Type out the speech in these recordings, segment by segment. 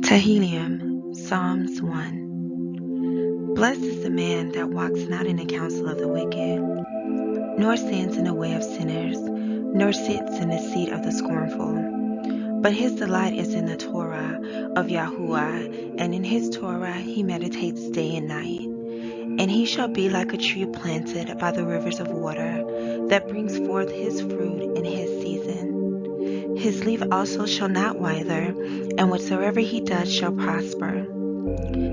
Tehilliym, Psalms 1. Blessed is the man that walks not in the counsel of the wicked, nor stands in the way of sinners, nor sits in the seat of the scornful. But his delight is in the Torah of Yahuwah, and in his Torah he meditates day and night. And he shall be like a tree planted by the rivers of water, that brings forth his fruit in his season. His leaf also shall not wither, and whatsoever he does shall prosper.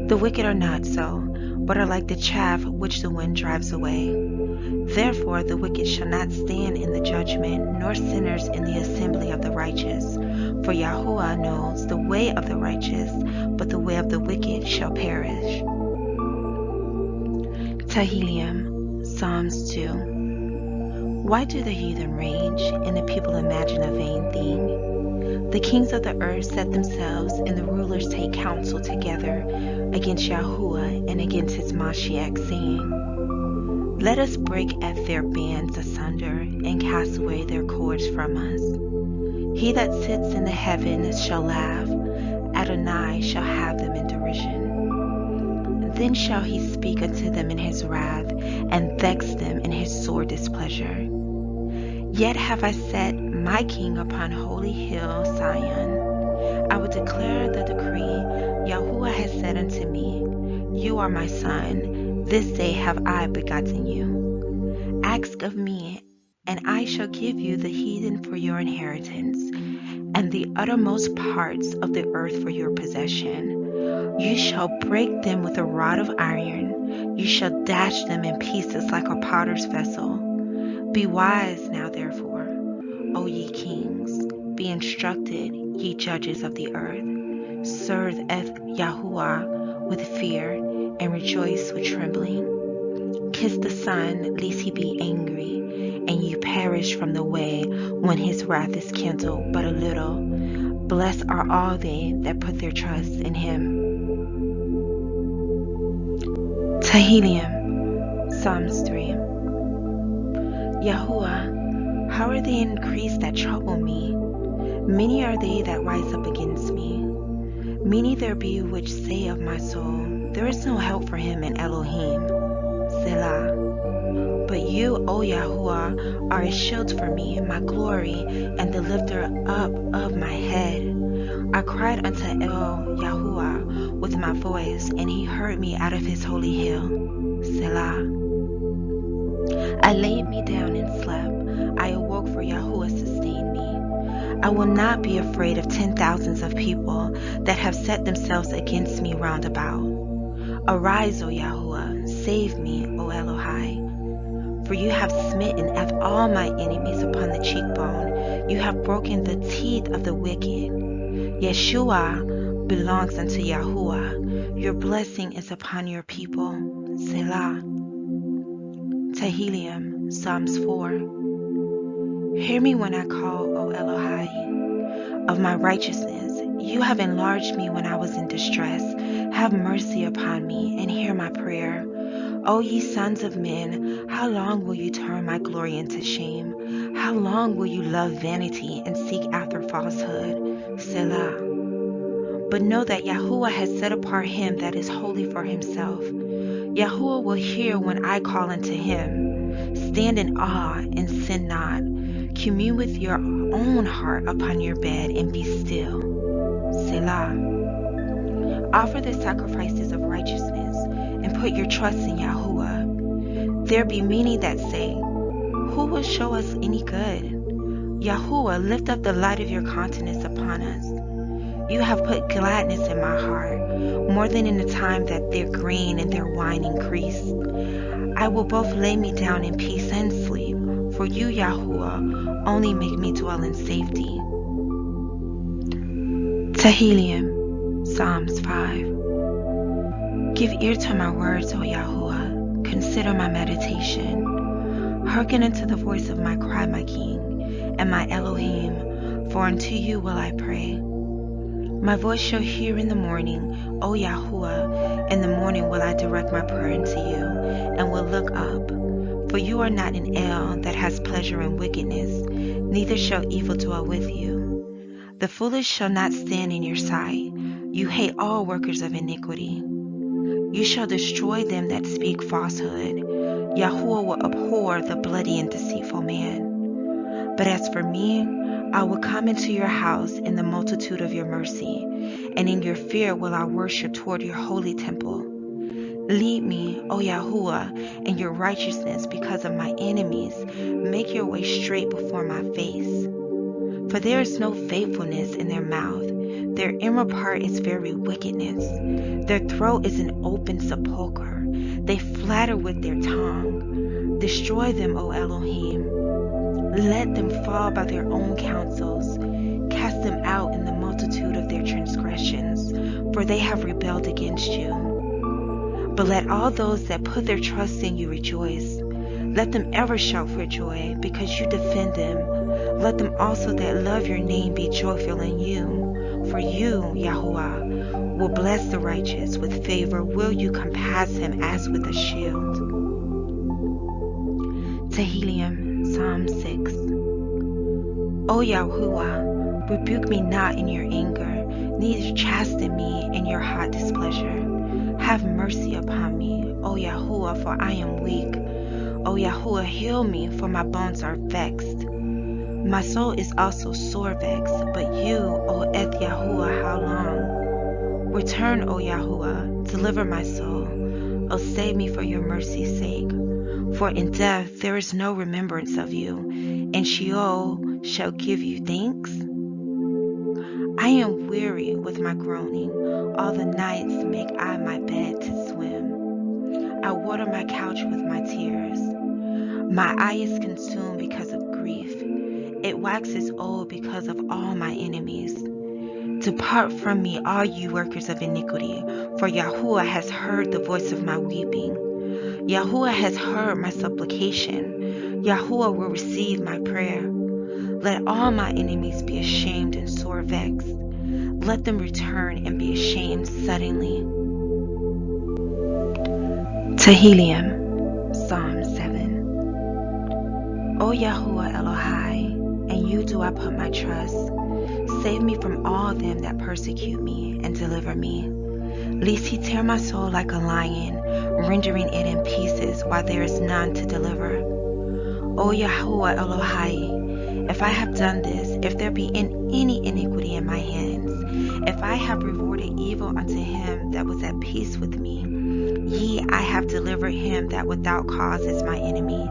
The wicked are not so, but are like the chaff which the wind drives away. Therefore the wicked shall not stand in the judgment, nor sinners in the assembly of the righteous. For Yahuwah knows the way of the righteous, but the way of the wicked shall perish. Tehilliym, Psalms 2. Why do the heathen rage, and the people imagine a vain thing? The kings of the earth set themselves, and the rulers take counsel together against Yahuwah and against his Mashiach, saying, Let us break at their bands asunder, and cast away their cords from us. He that sits in the heavens shall laugh, Adonai shall have them in derision. Then shall he speak unto them in his wrath, and vex them in his sore displeasure. Yet have I set my king upon holy hill Zion. I will declare the decree. Yahuwah has said unto me, You are my son, this day have I begotten you. Ask of me, and I shall give you the heathen for your inheritance, and the uttermost parts of the earth for your possession. You shall break them with a rod of iron. You shall dash them in pieces like a potter's vessel. Be wise now, therefore, O ye kings. Be instructed, ye judges of the earth. Serve Eth Yahuwah with fear, and rejoice with trembling. Kiss the Son, lest he be angry, and you perish from the way when his wrath is kindled but a little. Blessed are all they that put their trust in him. Tehilliym, Psalms 3. Yahuwah, how are they increased that trouble me? Many are they that rise up against me. Many there be which say of my soul, There is no help for him in Elohim. Selah. But you, O Yahuwah, are a shield for me, my glory, and the lifter up of my head. I cried unto El Yahuwah with my voice, and he heard me out of his holy hill. Selah. I laid me down and slept. I awoke, for Yahuwah sustained me. I will not be afraid of 10,000s of people that have set themselves against me round about. Arise, O Yahuwah, save me, O Elohai. For you have smitten at all my enemies upon the cheekbone. You have broken the teeth of the wicked. Yeshua belongs unto Yahuwah. Your blessing is upon your people. Selah. Tehilliym, Psalms 4. Hear me when I call, O Elohai. Of my righteousness, you have enlarged me when I was in distress. Have mercy upon me, and hear my prayer. O ye sons of men, how long will you turn my glory into shame? How long will you love vanity and seek after falsehood? Selah. But know that Yahuwah has set apart him that is holy for himself. Yahuwah will hear when I call unto him. Stand in awe and sin not. Commune with your own heart upon your bed and be still. Selah. Offer the sacrifices of righteousness, and put your trust in Yahuwah. There be many that say, Who will show us any good? Yahuwah, lift up the light of your countenance upon us. You have put gladness in my heart, more than in the time that their grain and their wine increased. I will both lay me down in peace and sleep, for you, Yahuwah, only make me dwell in safety. Tehilliym, Psalms 5. Give ear to my words, O Yahuwah. Consider my meditation. Hearken unto the voice of my cry, my King, and my Elohim, for unto you will I pray. My voice shall hear in the morning, O Yahuwah. In the morning will I direct my prayer unto you, and will look up. For you are not an El that has pleasure in wickedness, neither shall evil dwell with you. The foolish shall not stand in your sight, You hate all workers of iniquity. You shall destroy them that speak falsehood. Yahuwah will abhor the bloody and deceitful man. But as for me, I will come into your house in the multitude of your mercy, and in your fear will I worship toward your holy temple. Lead me, O Yahuwah, in your righteousness because of my enemies. Make your way straight before my face. For there is no faithfulness in their mouth. Their inner part is very wickedness. Their throat is an open sepulchre. They flatter with their tongue. Destroy them, O Elohim. Let them fall by their own counsels. Cast them out in the multitude of their transgressions, for they have rebelled against you. But let all those that put their trust in you rejoice. Let them ever shout for joy, because you defend them. Let them also that love your name be joyful in you. For you, Yahuwah, will bless the righteous. With favor will you compass him as with a shield. Tehilliym, Psalm 6. O Yahuwah, rebuke me not in your anger, neither chasten me in your hot displeasure. Have mercy upon me, O Yahuwah, for I am weak. O Yahuwah, heal me, for my bones are vexed. My soul is also sore vexed, but you, O Eth Yahuwah, how long? Return, O Yahuwah, deliver my soul. O save me for your mercy's sake. For in death there is no remembrance of you, and Sheol shall give you thanks. I am weary with my groaning. All the nights make I my bed to swim. I water my couch with my tears. My eye is consumed because of grief. It waxes old because of all my enemies. Depart from me, all you workers of iniquity, for Yahuwah has heard the voice of my weeping. Yahuwah has heard my supplication. Yahuwah will receive my prayer. Let all my enemies be ashamed and sore vexed. Let them return and be ashamed suddenly. Tehilliym, Psalm 7. O Yahuwah Elohai, in you do I put my trust. Save me from all them that persecute me, and deliver me. Lest he tear my soul like a lion, rendering it in pieces while there is none to deliver. O Yahuwah Elohai, if I have done this, if there be any iniquity in my hands, if I have rewarded evil unto him that was at peace with me, I have delivered him that without cause is my enemy.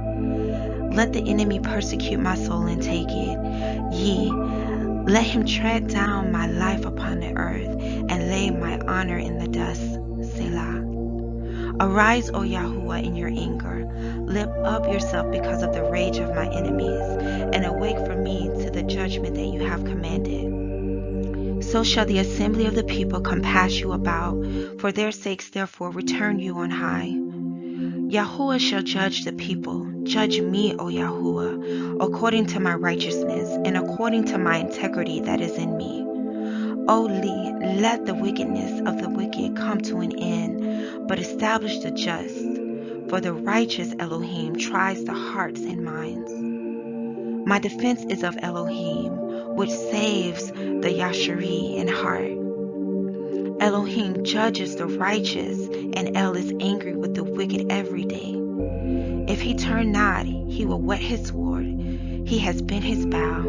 Let the enemy persecute my soul and take it. Let him tread down my life upon the earth, and lay my honor in the dust. Selah. Arise, O Yahuwah, in your anger. Lift up yourself because of the rage of my enemies, and awake for me to the judgment that you have commanded. So shall the assembly of the people compass you about. For their sakes, therefore, return you on high. Yahuwah shall judge the people. Judge me, O Yahuwah, according to my righteousness, and according to my integrity that is in me. O let the wickedness of the wicked come to an end, but establish the just. For the righteous Elohim tries the hearts and minds. My defense is of Elohim, which saves the Yashari in heart. Elohim judges the righteous, and El is angry with the wicked every day. If he turn not, he will whet his sword. He has bent his bow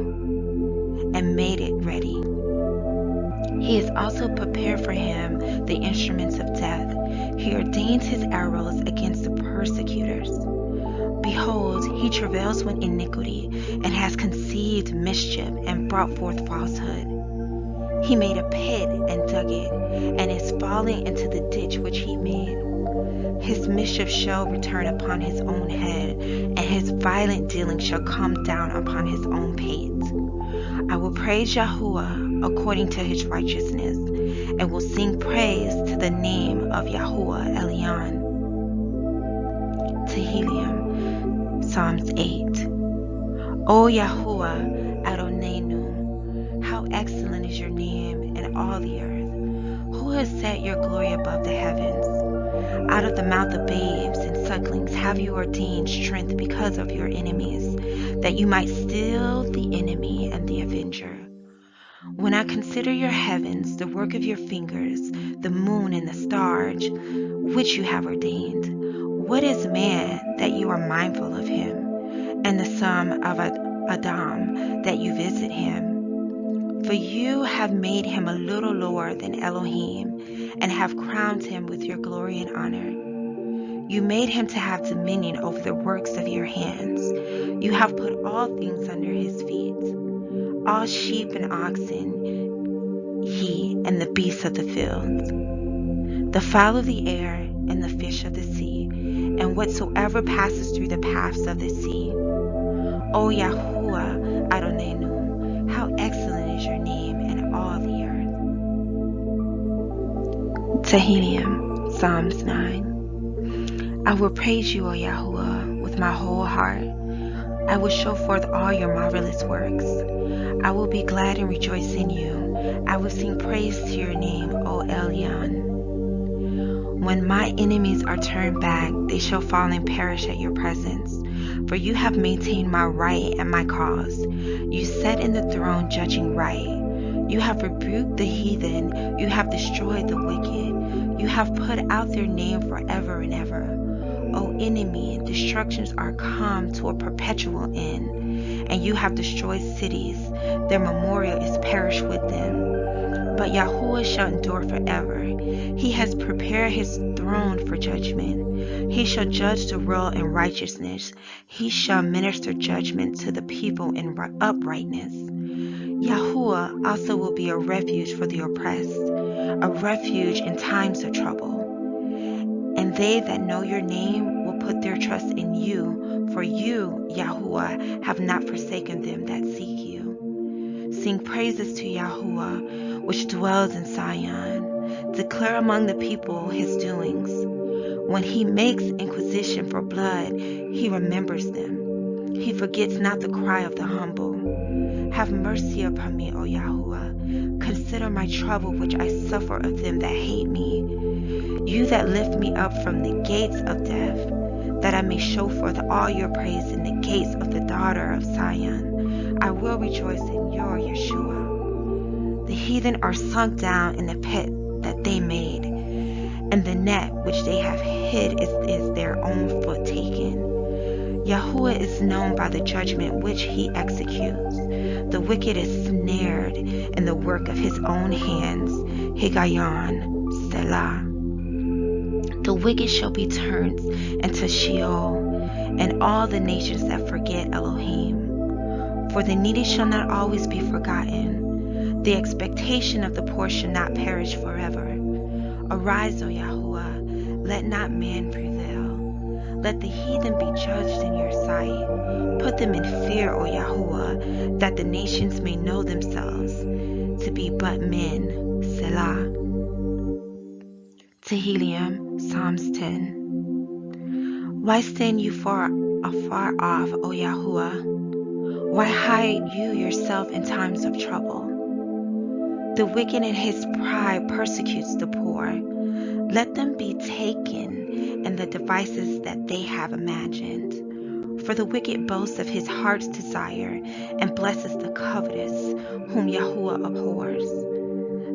and made it ready. He has also prepared for him the instruments of death. He ordains his arrows against the persecutors. Behold, he travails with iniquity, and has conceived mischief, and brought forth falsehood. He made a pit and dug it, and is falling into the ditch which he made. His mischief shall return upon his own head, and his violent dealing shall come down upon his own pate. I will praise Yahuwah according to his righteousness, and will sing praise to the name of Yahuwah Elyon. Tehilliym, Psalms 8. O Yahuwah Adonenu, how excellent is your name in all the earth. Who has set your glory above the heavens? Out of the mouth of babes and sucklings have you ordained strength because of your enemies, that you might still the enemy and the avenger. When I consider your heavens, the work of your fingers, the moon and the stars, which you have ordained, what is man that you are mindful of him, and the son of Adam that you visit him? For you have made him a little lower than Elohim, and have crowned him with your glory and honor. You made him to have dominion over the works of your hands. You have put all things under his feet, all sheep and oxen, he and the beasts of the field, the fowl of the air and the fish of the sea, and whatsoever passes through the paths of the sea. O Yahuwah Adonenu, how excellent is your name in all the earth. Tehilliym, Psalms 9. I will praise you, O Yahuwah, with my whole heart. I will show forth all your marvelous works. I will be glad and rejoice in you. I will sing praise to your name, O Elyon. When my enemies are turned back, they shall fall and perish at your presence. For you have maintained my right and my cause. You sat in the throne judging right. You have rebuked the heathen. You have destroyed the wicked. You have put out their name forever and ever. O enemy, destructions are come to a perpetual end, and you have destroyed cities. Their memorial is perished with them. But Yahuwah shall endure forever. He has prepared his throne for judgment. He shall judge the world in righteousness. He shall minister judgment to the people in uprightness. Yahuwah also will be a refuge for the oppressed, a refuge in times of trouble. And they that know your name will put their trust in you, for you, Yahuwah, have not forsaken them that seek you. Sing praises to Yahuwah, which dwells in Zion. Declare among the people his doings. When he makes inquisition for blood, he remembers them. He forgets not the cry of the humble. Have mercy upon me, O Yahuwah. Consider my trouble which I suffer of them that hate me. You that lift me up from the gates of death, that I may show forth all your praise in the gates of the daughter of Zion. I will rejoice in your Yeshua. The heathen are sunk down in the pit that they made, and the net which they have hid is their own foot taken. Yahuwah is known by the judgment which he executes. The wicked is snared in the work of his own hands. Higayon, Selah. The wicked shall be turned into Sheol, and all the nations that forget Elohim. For the needy shall not always be forgotten. The expectation of the poor shall not perish forever. Arise, O Yahuwah, let not man prevail. Let the heathen be judged in your sight. Put them in fear, O Yahuwah, that the nations may know themselves to be but men. Selah. Tehilliym, Psalms 10. Why stand you afar off, O Yahuwah? Why hide you yourself in times of trouble? The wicked in his pride persecutes the poor. Let them be taken in the devices that they have imagined. For the wicked boasts of his heart's desire and blesses the covetous, whom Yahuwah abhors.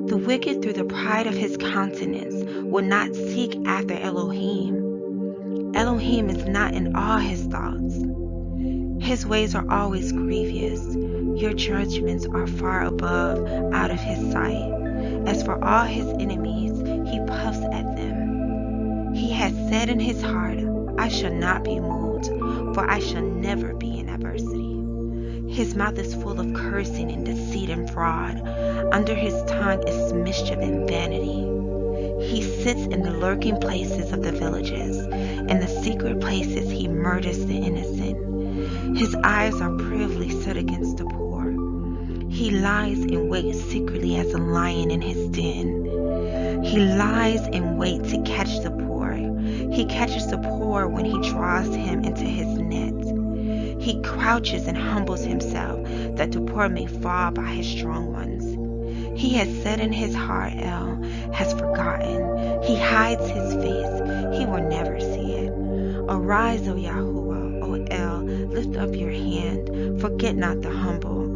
The wicked through the pride of his countenance will not seek after Elohim. Elohim is not in all his thoughts. His ways are always grievous. Your judgments are far above out of his sight. As for all his enemies, he puffs at them. He has said in his heart, I shall not be moved, for I shall never be in adversity. His mouth is full of cursing and deceit and fraud. Under his tongue is mischief and vanity. He sits in the lurking places of the villages. In the secret places he murders the innocent. His eyes are privily set against the poor. He lies in wait secretly as a lion in his den. He lies in wait to catch the poor. He catches the poor when he draws him into his net. He crouches and humbles himself, that the poor may fall by his strong ones. He has said in his heart, El has forgotten. He hides his face. He will never see it. Arise, O Yahuwah, O El, lift up your hand. Forget not the humble.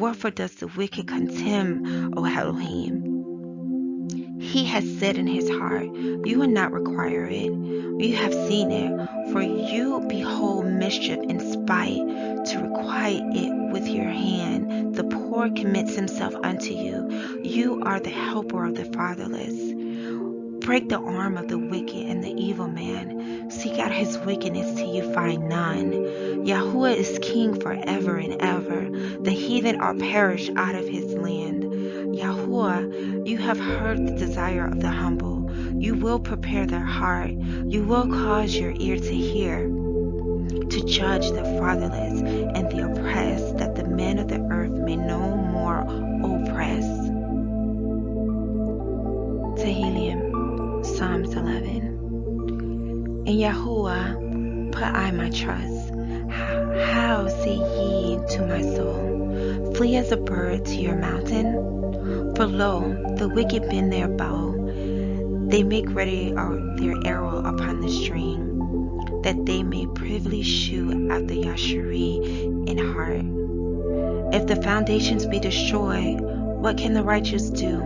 Wherefore does the wicked contemn, O Elohim? He has said in his heart, you will not require it. You have seen it, for you behold mischief in spite, to requite it with your hand. The poor commits himself unto you. You are the helper of the fatherless. Break the arm of the wicked and the evil man. Seek out his wickedness till you find none. Yahuwah is king forever and ever. The heathen are perished out of his land. Yahuwah, you have heard the desire of the humble. You will prepare their heart. You will cause your ear to hear, to judge the fatherless and the oppressed, that the men of the earth may no more oppress. Tehilliym, Psalms 11. In Yahuwah put I my trust. How say ye to my soul, flee as a bird to your mountain? For lo, the wicked bend their bow, they make ready their arrow upon the string, that they may privily shoot at the Yashuri in heart. If the foundations be destroyed, what can the righteous do?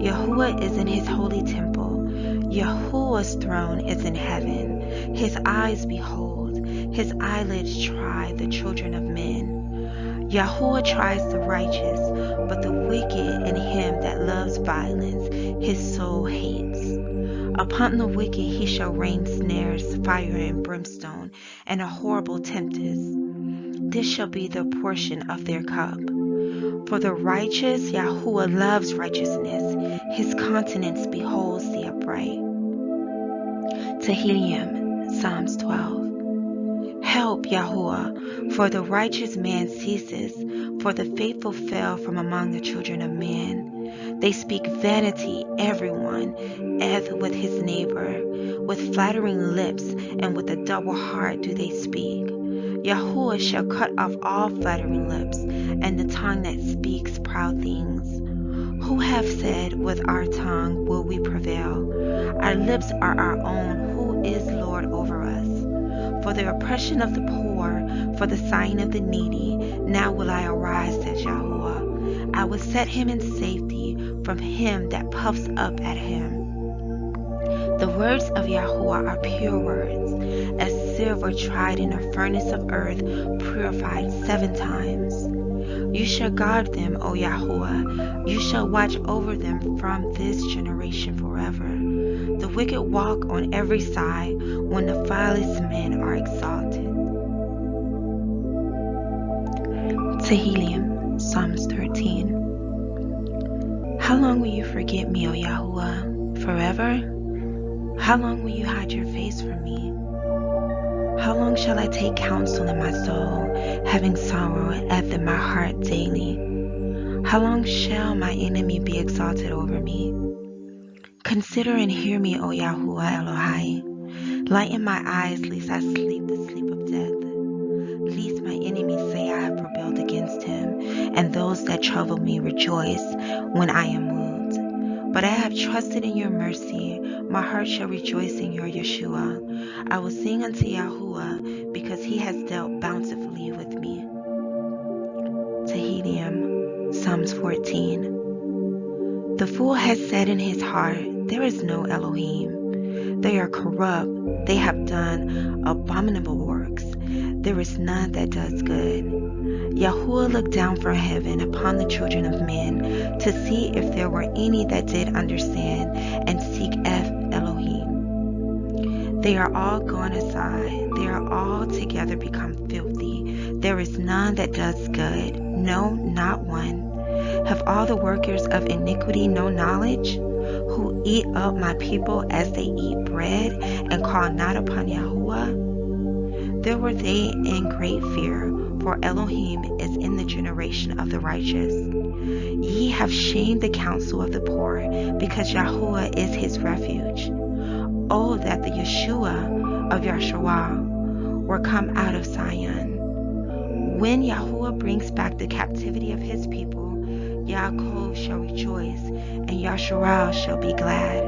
Yahuwah is in his holy temple. Yahuwah's throne is in heaven. His eyes behold, his eyelids try the children of men. Yahuwah tries the righteous, but the wicked and him that loves violence, his soul hates. Upon the wicked he shall rain snares, fire and brimstone, and a horrible tempest. This shall be the portion of their cup. For the righteous, Yahuwah loves righteousness. His countenance beholds the upright. Tehilliym, Psalms 12. Help, Yahuwah, for the righteous man ceases, for the faithful fell from among the children of men. They speak vanity, everyone, Eth with his neighbor. With flattering lips and with a double heart do they speak. Yahuwah shall cut off all flattering lips, and the tongue that speaks proud things. Who have said, with our tongue will we prevail? Our lips are our own. Who is Lord over us? For the oppression of the poor, for the sighing of the needy, now will I arise, says Yahuwah. I will set him in safety from him that puffs up at him. The words of Yahuwah are pure words, as silver tried in a furnace of earth, purified 7 times. You shall guard them, O Yahuwah. You shall watch over them from this generation forever. The wicked walk on every side when the vilest men are exalted. Tehilliym, Psalms 13. How long will you forget me, O Yahuwah? Forever? How long will you hide your face from me? How long shall I take counsel in my soul, having sorrow at my heart daily? How long shall my enemy be exalted over me? Consider and hear me, O Yahuwah Elohai. Lighten my eyes, lest I sleep the sleep of death. Lest my enemies say I have rebelled against him, and those that trouble me rejoice when I am moved. But I have trusted in your mercy. My heart shall rejoice in your Yeshua. I will sing unto Yahuwah, because he has dealt bountifully with me. Tehilliym, Psalms 14. The fool has said in his heart, there is no Elohim. They are corrupt. They have done abominable works. There is none that does good. Yahuwah looked down from heaven upon the children of men to see if there were any that did understand and seek Eth Elohim. They are all gone aside. They are all together become filthy. There is none that does good. No, not one. Have all the workers of iniquity no knowledge? Who eat up my people as they eat bread and call not upon Yahuwah? There were they in great fear, for Elohim is in the generation of the righteous. Ye have shamed the counsel of the poor, because Yahuwah is his refuge. Oh, that the Yeshua of Yahshua were come out of Zion. When Yahuwah brings back the captivity of his people, Yaakov shall rejoice, and Yasharal shall be glad.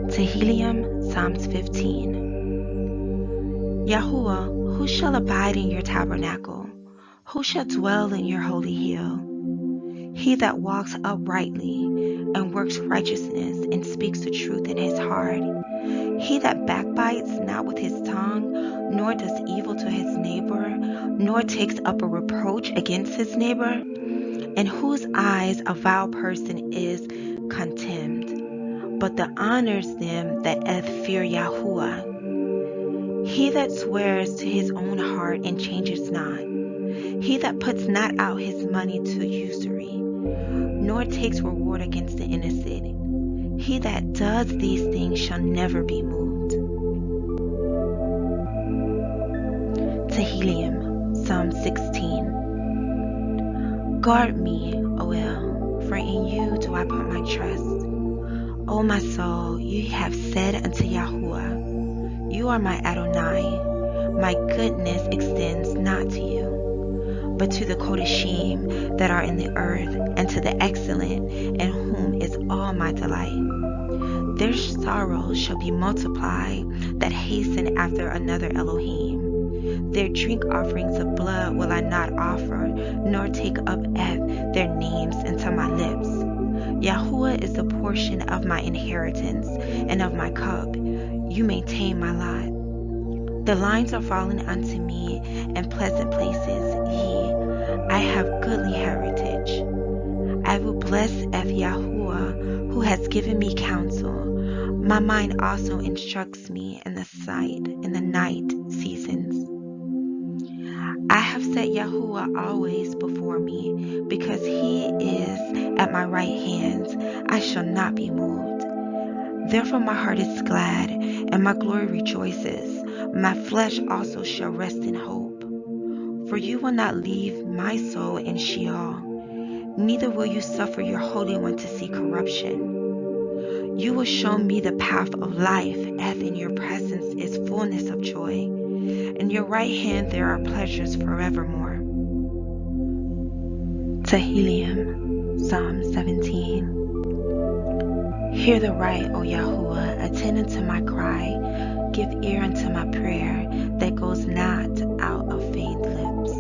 Tehilliym, Psalms 15. Yahuwah, who shall abide in your tabernacle? Who shall dwell in your holy hill? He that walks uprightly and works righteousness and speaks the truth in his heart. He that backbites not with his tongue, nor does evil to his neighbor, nor takes up a reproach against his neighbor, in whose eyes a vile person is contemned, but that honors them that fear Yahuwah. He that swears to his own heart and changes not. He that puts not out his money to usury, nor takes reward against the innocent. He that does these things shall never be moved. Tehilliym, Psalm 16. Guard me, O El, for in you do I put my trust. O my soul, you have said unto Yahuwah, you are my Adonai. My goodness extends not to you, but to the Kodeshim that are in the earth, and to the excellent, in whom is all my delight. Their sorrows shall be multiplied that hasten after another Elohim. Their drink offerings of blood will I not offer, nor take up their names into my lips. Yahuwah is the portion of my inheritance and of my cup. You maintain my lot. The lines are fallen unto me in pleasant places. I have goodly heritage. I will bless Eth Yahuwah, who has given me counsel. My mind also instructs me in the night seasons. I have set Yahuwah always before me, because he is at my right hand. I shall not be moved. Therefore my heart is glad, and my glory rejoices. My flesh also shall rest in hope. For you will not leave my soul in Sheol, neither will you suffer your Holy One to see corruption. You will show me the path of life, as in your presence is fullness of joy. In your right hand there are pleasures forevermore. Tehilliym, Psalm 17. Hear the right, O Yahuwah, attend unto my cry. Give ear unto my prayer, that goes not out of feigned lips.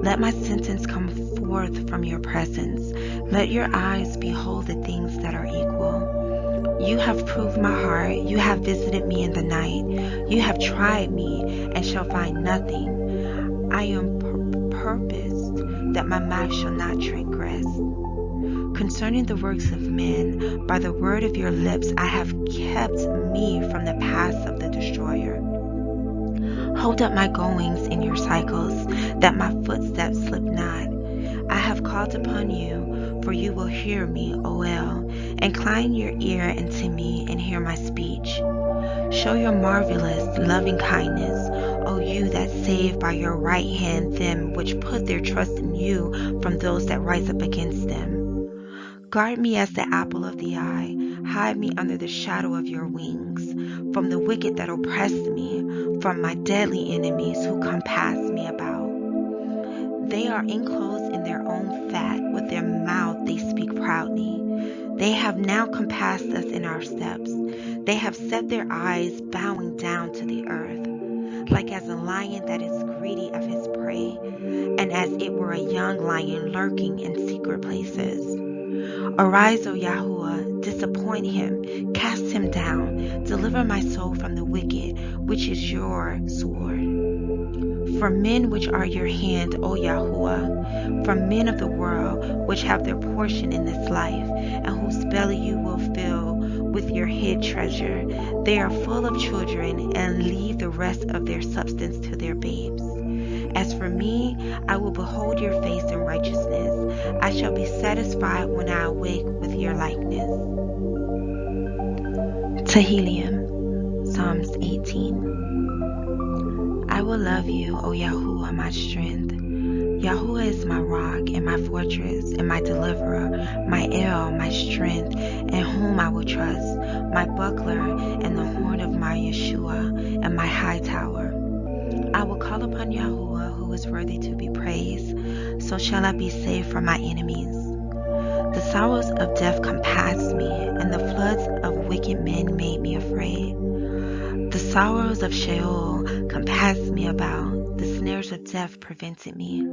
Let my sentence come forth from your presence. Let your eyes behold the things that are equal. You have proved my heart. You have visited me in the night. You have tried me and shall find nothing. I am purposed that my mouth shall not transgress. Concerning the works of men, by the word of your lips I have kept me from the paths of the destroyer. Hold up my goings in your cycles, that my footsteps slip not. I have called upon you, for you will hear me, O El. Incline your ear unto me and hear my speech. Show your marvelous loving kindness, O you that save by your right hand them which put their trust in you from those that rise up against them. Guard me as the apple of the eye. Hide me under the shadow of your wings, from the wicked that oppress me, from my deadly enemies who compass me about. They are enclosed in their own fat. With their mouth they speak proudly. They have now compassed us in our steps. They have set their eyes bowing down to the earth, like as a lion that is greedy of his prey, and as it were a young lion lurking in secret places. Arise, O Yahuwah, disappoint him, cast him down, deliver my soul from the wicked, which is your sword. For men which are your hand, O Yahuwah, from men of the world, which have their portion in this life, and whose belly you will fill with your hid treasure. They are full of children, and leave the rest of their substance to their babes. As for me, I will behold your face in righteousness. I shall be satisfied when I awake with your likeness. Tehilliym, Psalms 18. I will love you, O Yahuwah, my strength. Yahuwah is my rock and my fortress and my deliverer, my El, my strength, in whom I will trust, my buckler and the horn of my Yeshua and my high tower. I will call upon Yahuwah, who is worthy to be praised. So shall I be saved from my enemies. The sorrows of death compassed me, and the floods of wicked men made me afraid. The sorrows of Sheol compassed me about. The snares of death prevented me.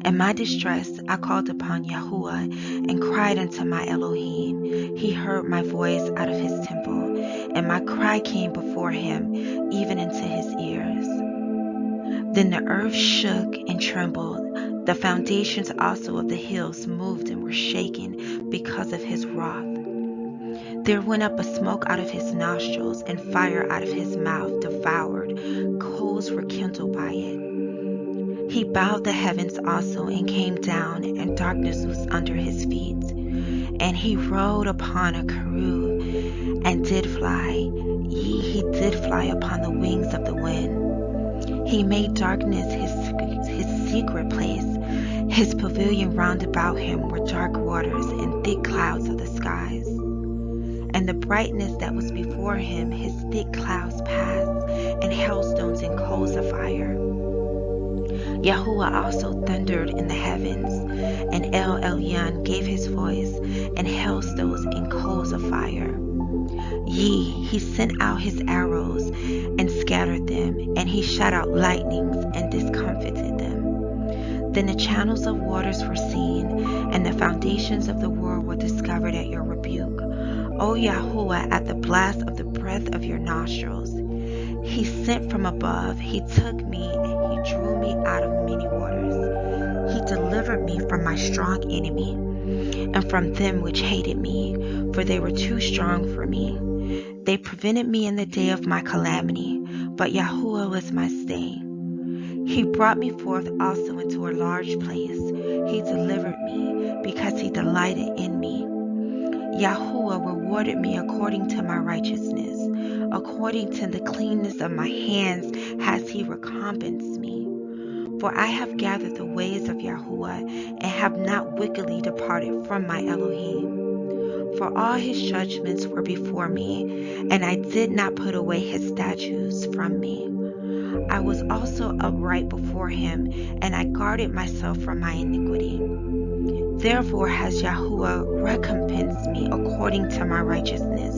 In my distress, I called upon Yahuwah and cried unto my Elohim. He heard my voice out of his temple, and my cry came before him, even into his ears. Then the earth shook and trembled. The foundations also of the hills moved and were shaken because of his wrath. There went up a smoke out of his nostrils, and fire out of his mouth devoured. Coals were kindled by it. He bowed the heavens also and came down, and darkness was under his feet. And he rode upon a cherub and did fly. He did fly upon the wings of the wind. He made darkness his secret place. His pavilion round about him were dark waters and thick clouds of the skies. And the brightness that was before him, his thick clouds passed, and hailstones and coals of fire. Yahuwah also thundered in the heavens, and El Elyon gave his voice, and hailstones and coals of fire. He sent out his arrows and scattered them, and he shot out lightnings and discomfited them. Then the channels of waters were seen, and the foundations of the world were discovered at your rebuke. O Yahuwah, at the blast of the breath of your nostrils. He sent from above, he took me, and he drew me out of many waters. He delivered me from my strong enemy, and from them which hated me, for they were too strong for me. They prevented me in the day of my calamity, but Yahuwah was my stay. He brought me forth also into a large place. He delivered me, because he delighted in me. Yahuwah rewarded me according to my righteousness. According to the cleanness of my hands has he recompensed me. For I have gathered the ways of Yahuwah, and have not wickedly departed from my Elohim. For all his judgments were before me, and I did not put away his statutes from me. I was also upright before him, and I guarded myself from my iniquity. Therefore has Yahuwah recompensed me according to my righteousness,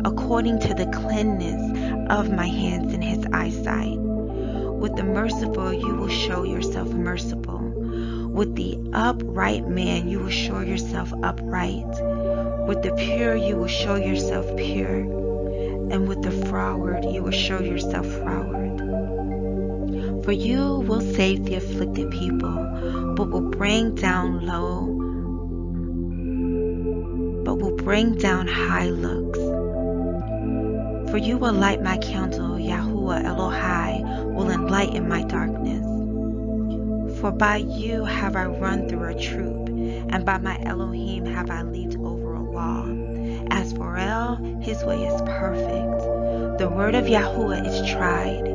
according to the cleanness of my hands in his eyesight. With the merciful you will show yourself merciful. With the upright man you will show yourself upright. With the pure you will show yourself pure. And with the froward you will show yourself froward. For you will save the afflicted people, but will bring down high looks. For you will light my candle, Yahuwah Elohai will enlighten my darkness. For by you have I run through a troop, and by my Elohim have I leaped over a wall. As for El, his way is perfect. The word of Yahuwah is tried.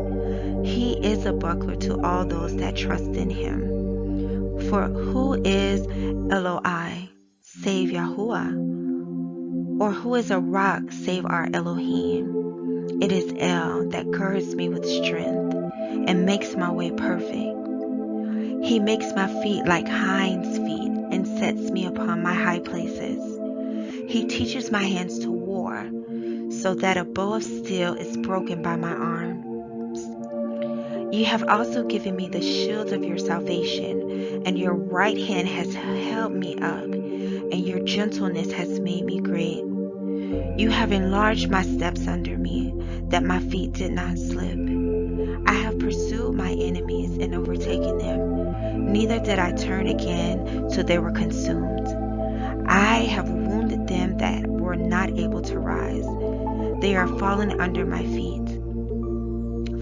He is a buckler to all those that trust in him. For who is Eloi, save Yahuwah? Or who is a rock, save our Elohim? It is El that girds me with strength, and makes my way perfect. He makes my feet like hinds' feet, and sets me upon my high places. He teaches my hands to war, so that a bow of steel is broken by my arms. You have also given me the shield of your salvation, and your right hand has held me up, and your gentleness has made me great. You have enlarged my steps under me, that my feet did not slip. I have pursued my enemies and overtaken them, neither did I turn again till they were consumed. I have wounded them that were not able to rise. They are fallen under my feet.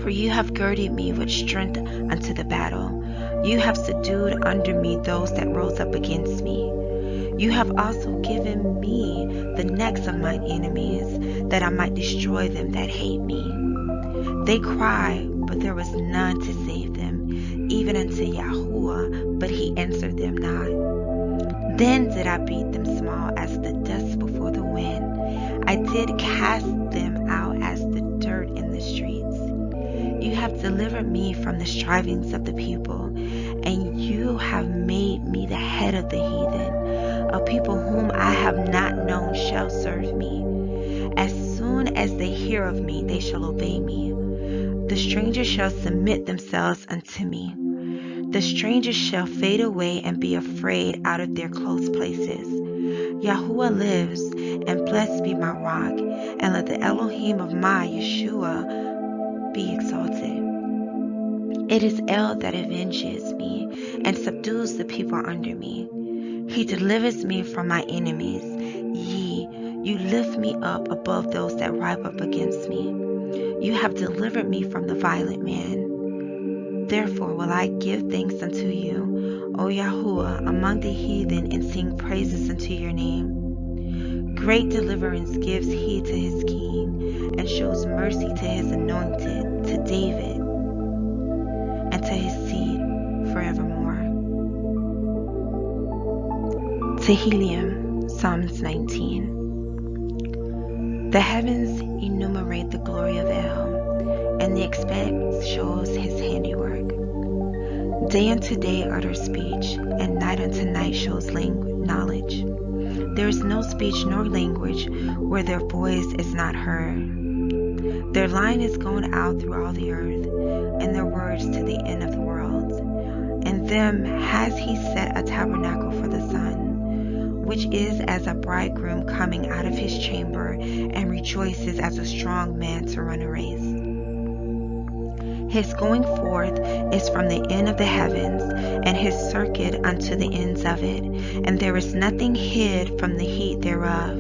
For you have girded me with strength unto the battle. You have subdued under me those that rose up against me. You have also given me the necks of mine enemies, that I might destroy them that hate me. They cry, but there was none to save them, even unto Yahuwah, but he answered them not. Then did I beat them small as the dust before the wind. I did cast them out as the dirt in the streets. You have delivered me from the strivings of the people, and you have made me the head of the heathen. A people whom I have not known shall serve me. As soon as they hear of me, they shall obey me. The strangers shall submit themselves unto me. The strangers shall fade away and be afraid out of their close places. Yahuwah lives, and blessed be my rock, and let the Elohim of my Yeshua be exalted. It is El that avenges me and subdues the people under me. He delivers me from my enemies. You lift me up above those that rise up against me. You have delivered me from the violent man. Therefore will I give thanks unto you, O Yahuwah, among the heathen, and sing praises unto your name. Great deliverance gives he to his king, and shows mercy to his anointed, to David, and to his seed forevermore. Tehilliym, Psalms 19. The heavens enumerate the glory of El, and the expanse shows his handiwork. Day unto day utters speech, and night unto night shows knowledge. There is no speech nor language where their voice is not heard. Their line is gone out through all the earth, and their words to the end of the world. In them has he set a tabernacle for the sun, which is as a bridegroom coming out of his chamber, and rejoices as a strong man to run a race. His going forth is from the end of the heavens, and his circuit unto the ends of it, and there is nothing hid from the heat thereof.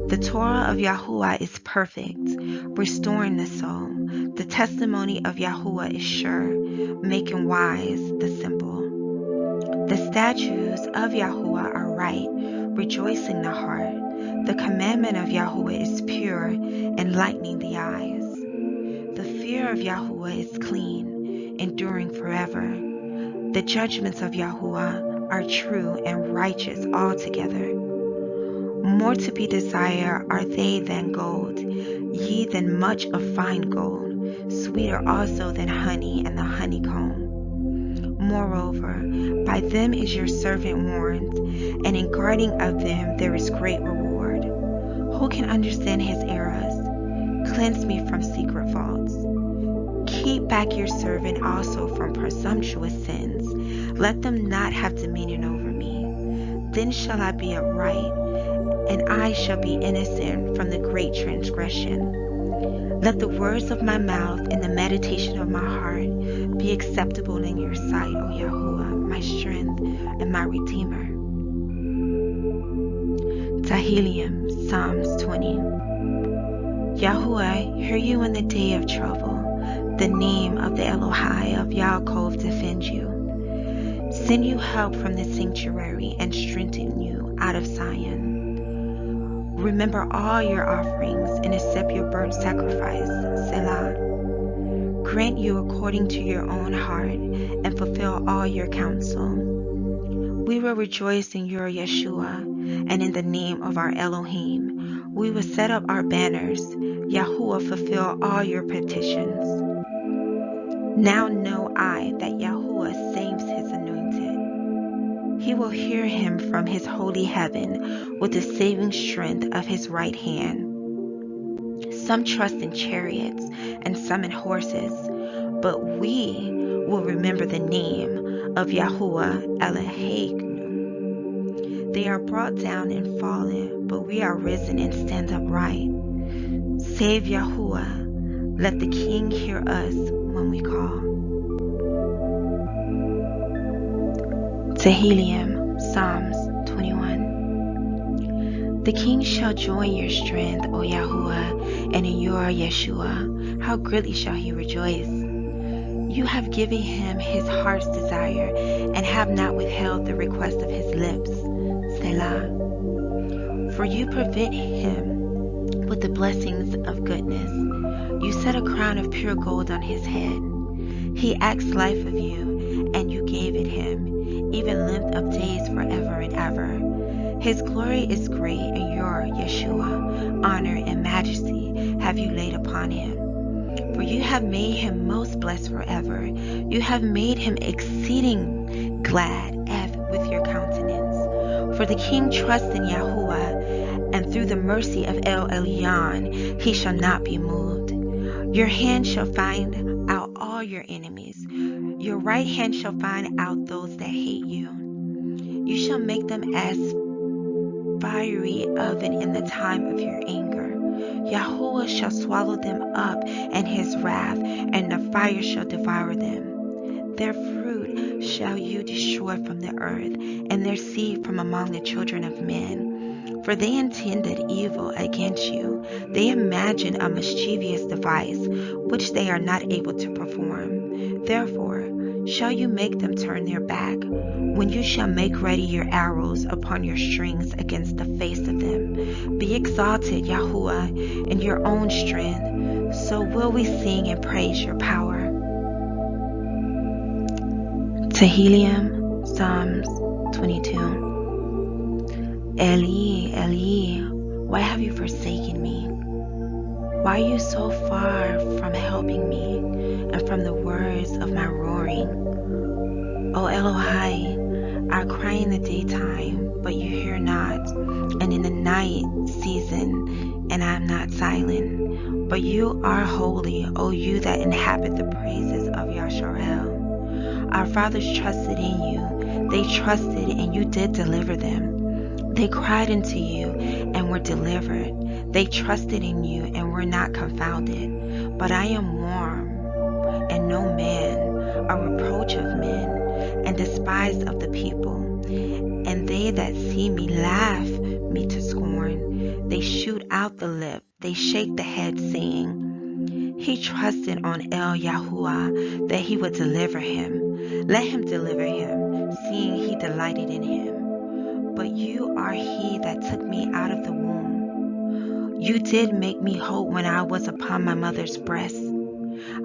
The Torah of Yahuwah is perfect, restoring the soul. The testimony of Yahuwah is sure, making wise the simple. The statutes of Yahuwah are right, rejoicing the heart. The commandment of Yahuwah is pure, enlightening the eyes. The fear of Yahuwah is clean, enduring forever. The judgments of Yahuwah are true and righteous altogether. More to be desired are they than gold, ye than much of fine gold, sweeter also than honey and the honeycomb. Moreover, by them is your servant warned, and in guarding of them there is great reward. Who can understand his errors? Cleanse me from secret faults. Keep back your servant also from presumptuous sins. Let them not have dominion over me. Then shall I be upright, and I shall be innocent from the great transgression. Let the words of my mouth and the meditation of my heart be acceptable in your sight, O Yahuwah, my strength and my Redeemer. Tehilliym, Psalms 20. Yahuwah, hear you in the day of trouble. The name of the Elohai of Yaakov defend you. Send you help from the sanctuary and strengthen you out of Zion. Remember all your offerings and accept your burnt sacrifice, Selah. Grant you according to your own heart and fulfill all your counsel. We will rejoice in your Yeshua and in the name of our Elohim. We will set up our banners. Yahuwah fulfill all your petitions. Now know I that Yahuwah saves his anointed. He will hear him from his holy heaven with the saving strength of his right hand. Some trust in chariots and some in horses, but we will remember the name of Yahuwah Eloheinu. They are brought down and fallen, but we are risen and stand upright. Save Yahuwah. Let the King hear us when we call. Tehilliym, Psalms 21. The king shall join your strength, O Yahuwah, and in your Yeshua. How greatly shall he rejoice! You have given him his heart's desire, and have not withheld the request of his lips. Selah. For you prevent him with the blessings of goodness. You set a crown of pure gold on his head. He asked life of you, and you gave it him, even length of days forever and ever. His glory is great, and your Yeshua, honor and majesty have you laid upon him. For you have made him most blessed forever. You have made him exceeding glad with your countenance. For the king trusts in Yahuwah, and through the mercy of El Elyon he shall not be moved. Your hand shall find out all your enemies. Your right hand shall find out those that hate you. You shall make them as fiery oven in the time of your anger. Yahuwah shall swallow them up in his wrath, and the fire shall devour them. Their fruit shall you destroy from the earth, and their seed from among the children of men. For they intended evil against you. They imagined a mischievous device, which they are not able to perform. Therefore shall you make them turn their back, when you shall make ready your arrows upon your strings against the face of them. Be exalted, Yahuwah, in your own strength, so will we sing and praise your power. Tehilliym, Psalms 22. Eli, Eli, why have you forsaken me? Why are you so far from helping me and from the words of my roaring? O Elohai, I cry in the daytime, but you hear not, and in the night season, and I am not silent. But you are holy, O you that inhabit the praises of Yasharel. Our fathers trusted in you. They trusted, and you did deliver them. They cried unto you and were delivered. They trusted in you and were not confounded. But I am warm and no man, a reproach of men, and despised of the people. And they that see me laugh me to scorn. They shoot out the lip, they shake the head, saying, He trusted on El Yahuwah that he would deliver him. Let him deliver him, seeing he delighted in him. But you are he that took me out of the womb. You did make me whole when I was upon my mother's breast.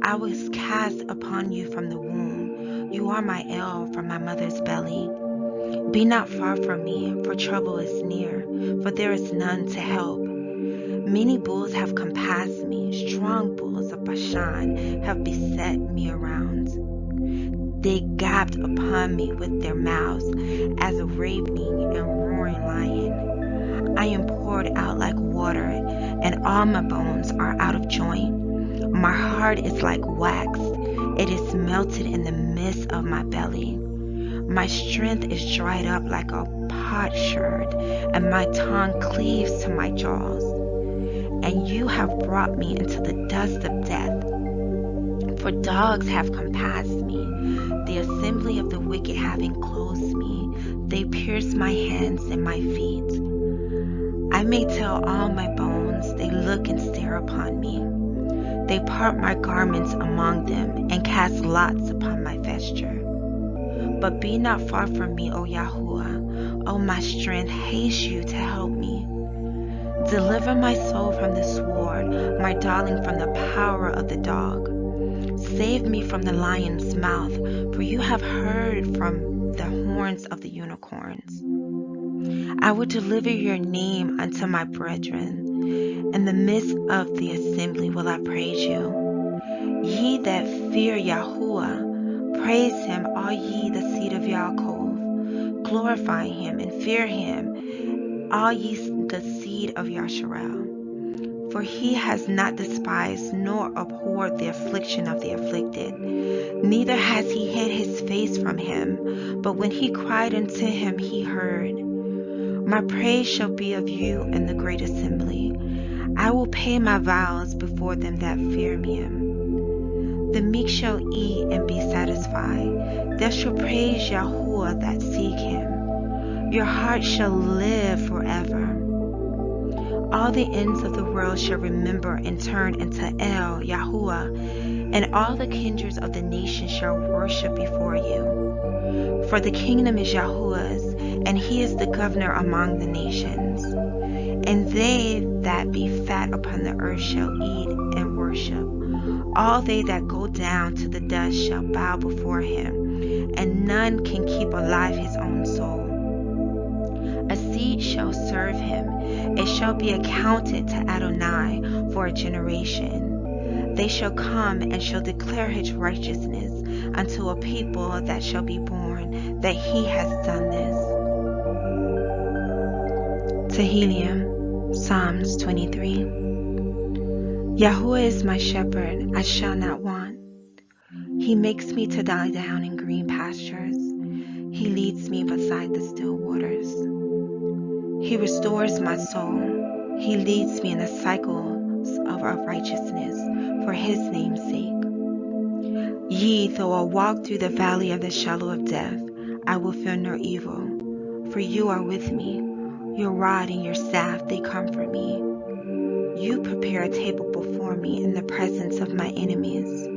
I was cast upon you from the womb. You are my El from my mother's belly. Be not far from me, for trouble is near, for there is none to help. Many bulls have compassed me, strong bulls of Bashan have beset me around. They gaped upon me with their mouths as a ravening and roaring lion. I am poured out like water, and all my bones are out of joint. My heart is like wax, it is melted in the midst of my belly. My strength is dried up like a potsherd, and my tongue cleaves to my jaws. And you have brought me into the dust of death, for dogs have compassed me, the assembly of the wicked have enclosed me. They pierce my hands and my feet. I may tell all my bones, they look and stare upon me. They part my garments among them, and cast lots upon my vesture. But be not far from me, O Yahuwah. O my strength, haste you to help me. Deliver my soul from the sword, my darling from the power of the dog. Save me from the lion's mouth, for you have heard from the horns of the unicorns. I will deliver your name unto my brethren. In the midst of the assembly will I praise you. Ye that fear Yahuwah, praise him, all ye the seed of Yaakov. Glorify him and fear him, all ye the seed of Yasharel. For he has not despised nor abhorred the affliction of the afflicted, neither has he hid his face from him, but when he cried unto him, he heard. My praise shall be of you in the great assembly. I will pay my vows before them that fear me. The meek shall eat and be satisfied. They shall praise Yahuwah that seek him. Your heart shall live forever. All the ends of the world shall remember and turn into El Yahuwah, and all the kindreds of the nations shall worship before you. For the kingdom is Yahuwah's, and he is the governor among the nations. And they that be fat upon the earth shall eat and worship. All they that go down to the dust shall bow before him, and none can keep alive his own soul. A seed shall serve him, it shall be accounted to Adonai for a generation. They shall come and shall declare his righteousness unto a people that shall be born, that he has done this. Tehilliym, Psalms 23. Yahuwah is my shepherd, I shall not want. He makes me to lie down in green pastures. He leads me beside the still waters. He restores my soul. He leads me in the cycles of righteousness for his name's sake. Yea, though I walk through the valley of the shadow of death, I will fear no evil, for you are with me. Your rod and your staff, they comfort me. You prepare a table before me in the presence of my enemies.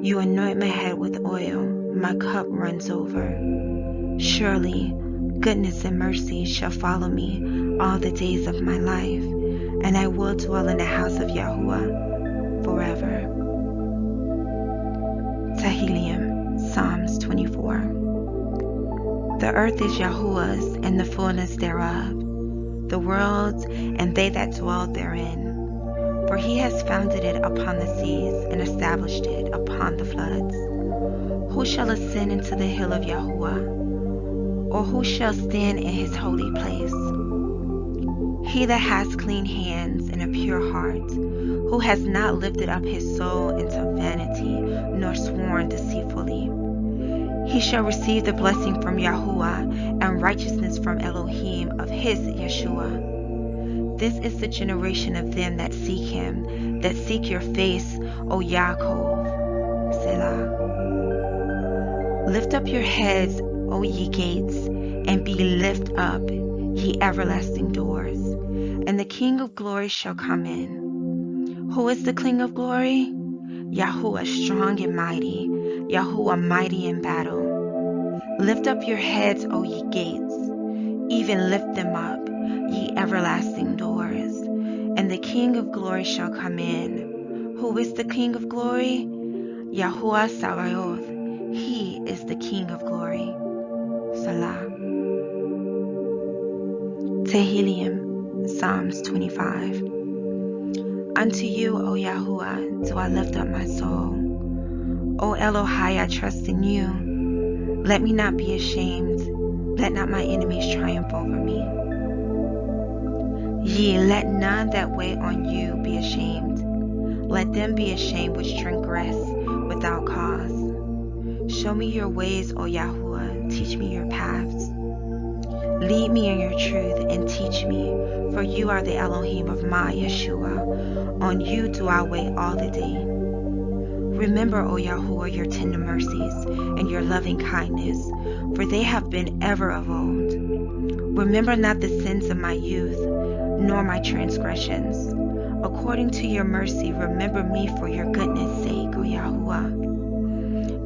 You anoint my head with oil, my cup runs over. Surely, goodness and mercy shall follow me all the days of my life, and I will dwell in the house of Yahuwah forever. Tehilliym, Psalms 24. The earth is Yahuwah's and the fullness thereof, the world and they that dwell therein. For he has founded it upon the seas and established it upon the floods. Who shall ascend into the hill of Yahuwah? Or who shall stand in his holy place? He that has clean hands and a pure heart, who has not lifted up his soul into vanity, nor sworn deceitfully. He shall receive the blessing from Yahuwah and righteousness from Elohim of his Yeshua. This is the generation of them that seek him, that seek your face, O Yaakov. Selah. Lift up your heads, O ye gates, and be lift up, ye everlasting doors, and the King of glory shall come in. Who is the King of glory? Yahuwah strong and mighty, Yahuwah mighty in battle. Lift up your heads, O ye gates, even lift them up, ye everlasting doors, and the King of glory shall come in. Who is the King of glory? Yahuwah Sabaoth, he is the King of glory. Salah. Tehilliym, Psalms 25. Unto you, O Yahuwah, do I lift up my soul. O Elohai, I trust in you. Let me not be ashamed. Let not my enemies triumph over me. Yea, let none that wait on you be ashamed. Let them be ashamed which transgress without cause. Show me your ways, O Yahuwah. Teach me your paths. Lead me in your truth and teach me, for you are the Elohim of my Yeshua. On you do I wait all the day. Remember, O Yahuwah, your tender mercies and your loving kindness, for they have been ever of old. Remember not the sins of my youth, nor my transgressions. According to your mercy, remember me for your goodness' sake, O Yahuwah.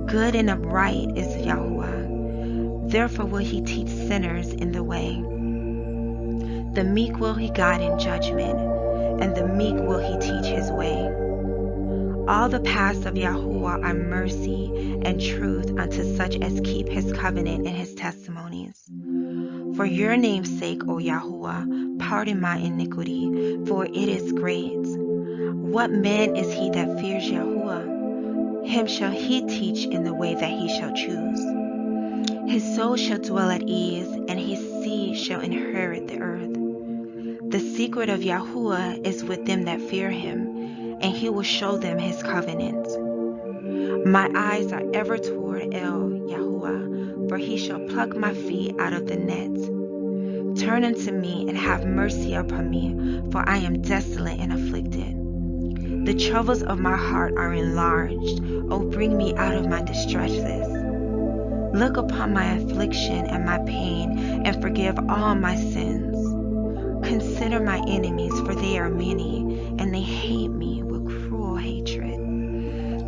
Good and upright is Yahuwah. Therefore will he teach sinners in the way. The meek will he guide in judgment, and the meek will he teach his way. All the paths of Yahuwah are mercy and truth unto such as keep his covenant and his testimonies. For your name's sake, O Yahuwah, pardon my iniquity, for it is great. What man is he that fears Yahuwah? Him shall he teach in the way that he shall choose. His soul shall dwell at ease, and his seed shall inherit the earth. The secret of Yahuwah is with them that fear him, and he will show them his covenant. My eyes are ever toward El Yahuwah, for he shall pluck my feet out of the net. Turn unto me and have mercy upon me, for I am desolate and afflicted. The troubles of my heart are enlarged. O bring me out of my distresses. Look upon my affliction and my pain, and forgive all my sins. Consider my enemies, for they are many, and they hate me with cruel hatred.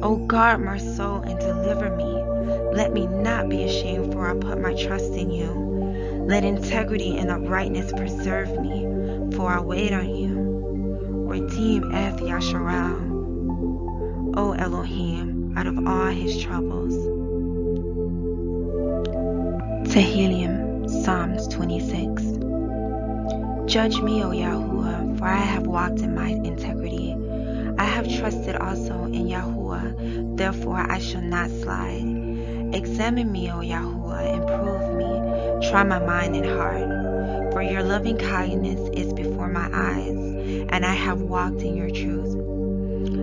O guard my soul and deliver me. Let me not be ashamed, for I put my trust in you. Let integrity and uprightness preserve me, for I wait on you. Redeem Eth Cepher, O Elohim, out of all his troubles. Tehilliym, Psalms 26. Judge me, O Yahuwah, for I have walked in my integrity. I have trusted also in Yahuwah, therefore I shall not slide. Examine me, O Yahuwah, and prove me. Try my mind and heart. For your loving kindness is before my eyes, and I have walked in your truth.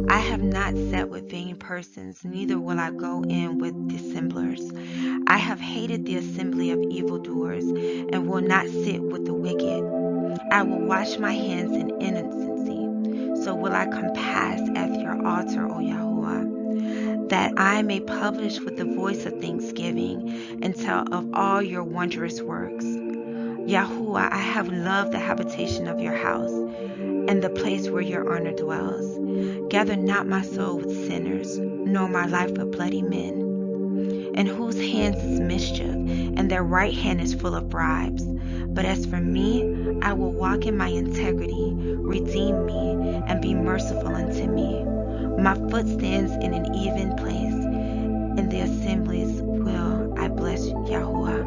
I have not sat with vain persons, neither will I go in with dissemblers. I have hated the assembly of evildoers, and will not sit with the wicked. I will wash my hands in innocency. So will I compass at your altar, O Yahuwah, that I may publish with the voice of thanksgiving and tell of all your wondrous works. Yahuwah, I have loved the habitation of your house, and the place where your honor dwells. Gather not my soul with sinners, nor my life with bloody men, in whose hands is mischief, and their right hand is full of bribes. But as for me, I will walk in my integrity. Redeem me, and be merciful unto me. My foot stands in an even place. In the assemblies will I bless Yahuwah.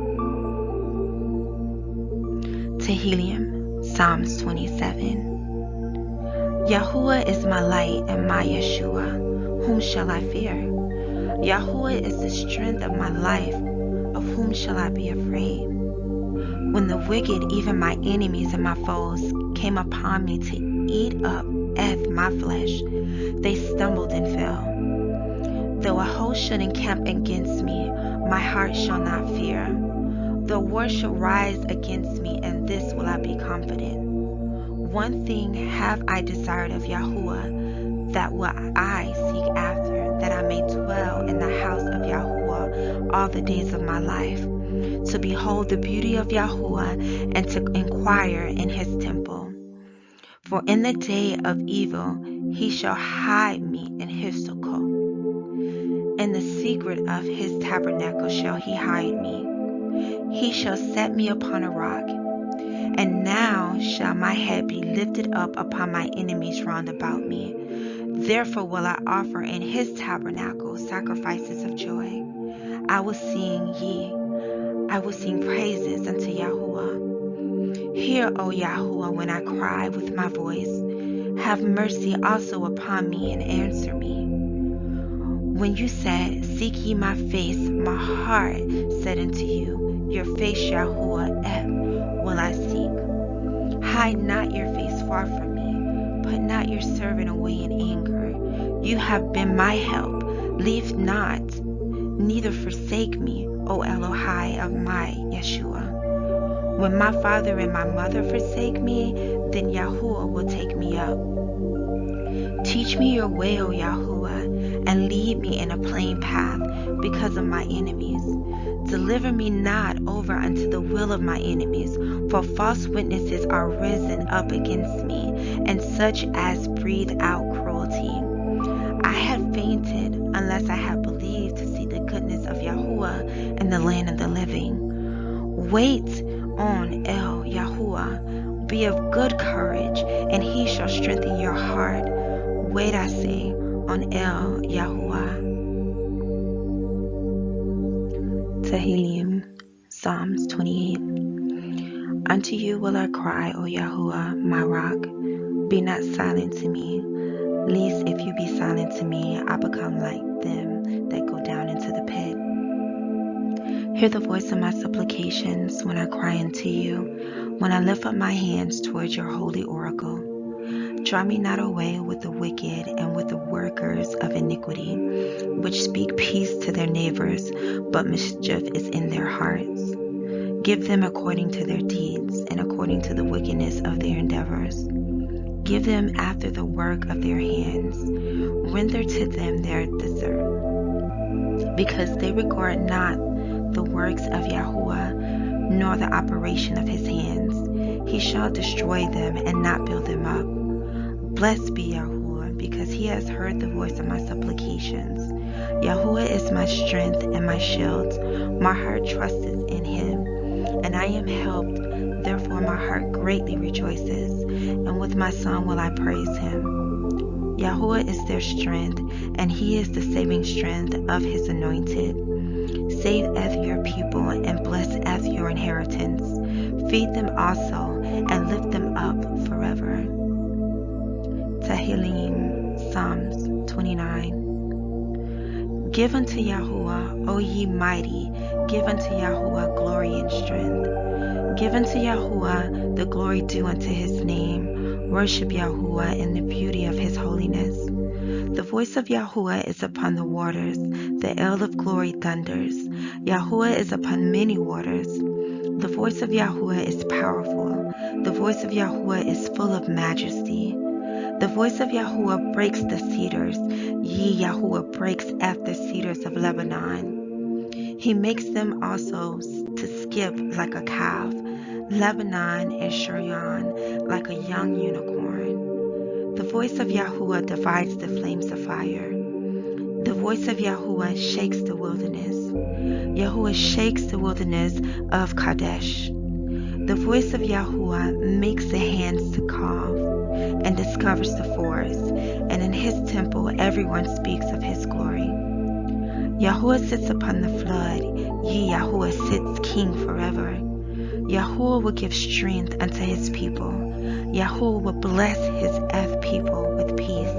Tehilliym, Psalms 27. Yahuwah is my light and my Yeshua. Whom shall I fear? Yahuwah is the strength of my life. Of whom shall I be afraid? When the wicked, even my enemies and my foes, came upon me to eat up my flesh, they stumbled and fell. Though a host should encamp against me, my heart shall not fear. Though war shall rise against me, in this will I be confident. One thing have I desired of Yahuwah, that will I seek after, that I may dwell in the house of Yahuwah all the days of my life, to behold the beauty of Yahuwah, and to inquire in his temple. For in the day of evil he shall hide me in his sukkah. In the secret of his tabernacle shall he hide me. He shall set me upon a rock. And now shall my head be lifted up upon my enemies round about me. Therefore will I offer in his tabernacle sacrifices of joy. I will sing praises unto Yahuwah. Hear, O Yahuwah, when I cry with my voice. Have mercy also upon me and answer me. When you said, seek ye my face, my heart said unto you, your face, Yahuwah, will I seek. Hide not your face far from me. Put not your servant away in anger. You have been my help. Leave not, neither forsake me, O Elohai of my Yeshua. When my father and my mother forsake me, then Yahuwah will take me up. Teach me your way, O Yahuwah, and lead me in a plain path because of my enemies. Deliver me not over unto the will of my enemies, for false witnesses are risen up against me, and such as breathe out cruelty. I had fainted unless I had believed to see the goodness of Yahuwah in the land of the living. Wait on El Yahuwah, be of good courage, and he shall strengthen your heart. Wait, I say, on El Yahuwah. Tehilliym, Psalms 28. Unto you will I cry, O Yahuwah, my rock. Be not silent to me, lest if you be silent to me, I become like them that go down into the pit. Hear the voice of my supplications when I cry unto you, when I lift up my hands towards your holy oracle. Draw me not away with the wicked and with the workers of iniquity, which speak peace to their neighbors, but mischief is in their hearts. Give them according to their deeds, and according to the wickedness of their endeavors. Give them after the work of their hands. Render to them their desert. Because they regard not the works of Yahuwah, nor the operation of his hands, he shall destroy them and not build them up. Blessed be Yahuwah, because he has heard the voice of my supplications. Yahuwah is my strength and my shield. My heart trusteth in him, and I am helped. Therefore my heart greatly rejoices, and with my song will I praise him. Yahuwah is their strength, and he is the saving strength of his anointed. Save Eth your people, and bless Eth your inheritance. Feed them also, and lift them up forever. Tehilliym, Psalms 29. Give unto Yahuwah, O ye mighty, give unto Yahuwah glory and strength. Give unto Yahuwah the glory due unto his name. Worship Yahuwah in the beauty of his holiness. The voice of Yahuwah is upon the waters. The El of glory thunders. Yahuwah is upon many waters. The voice of Yahuwah is powerful. The voice of Yahuwah is full of majesty. The voice of Yahuwah breaks the cedars. Yahuwah breaks at the cedars of Lebanon. He makes them also to skip like a calf. Lebanon and Sharon like a young unicorn. The voice of Yahuwah divides the flames of fire. The voice of Yahuwah shakes the wilderness. Yahuwah shakes the wilderness of Kadesh. The voice of Yahuwah makes the hands to cough and discovers the forest, and in his temple everyone speaks of his glory. Yahuwah sits upon the flood. Yahuwah sits king forever. Yahuwah will give strength unto his people. Yahuwah will bless his Eth people with peace.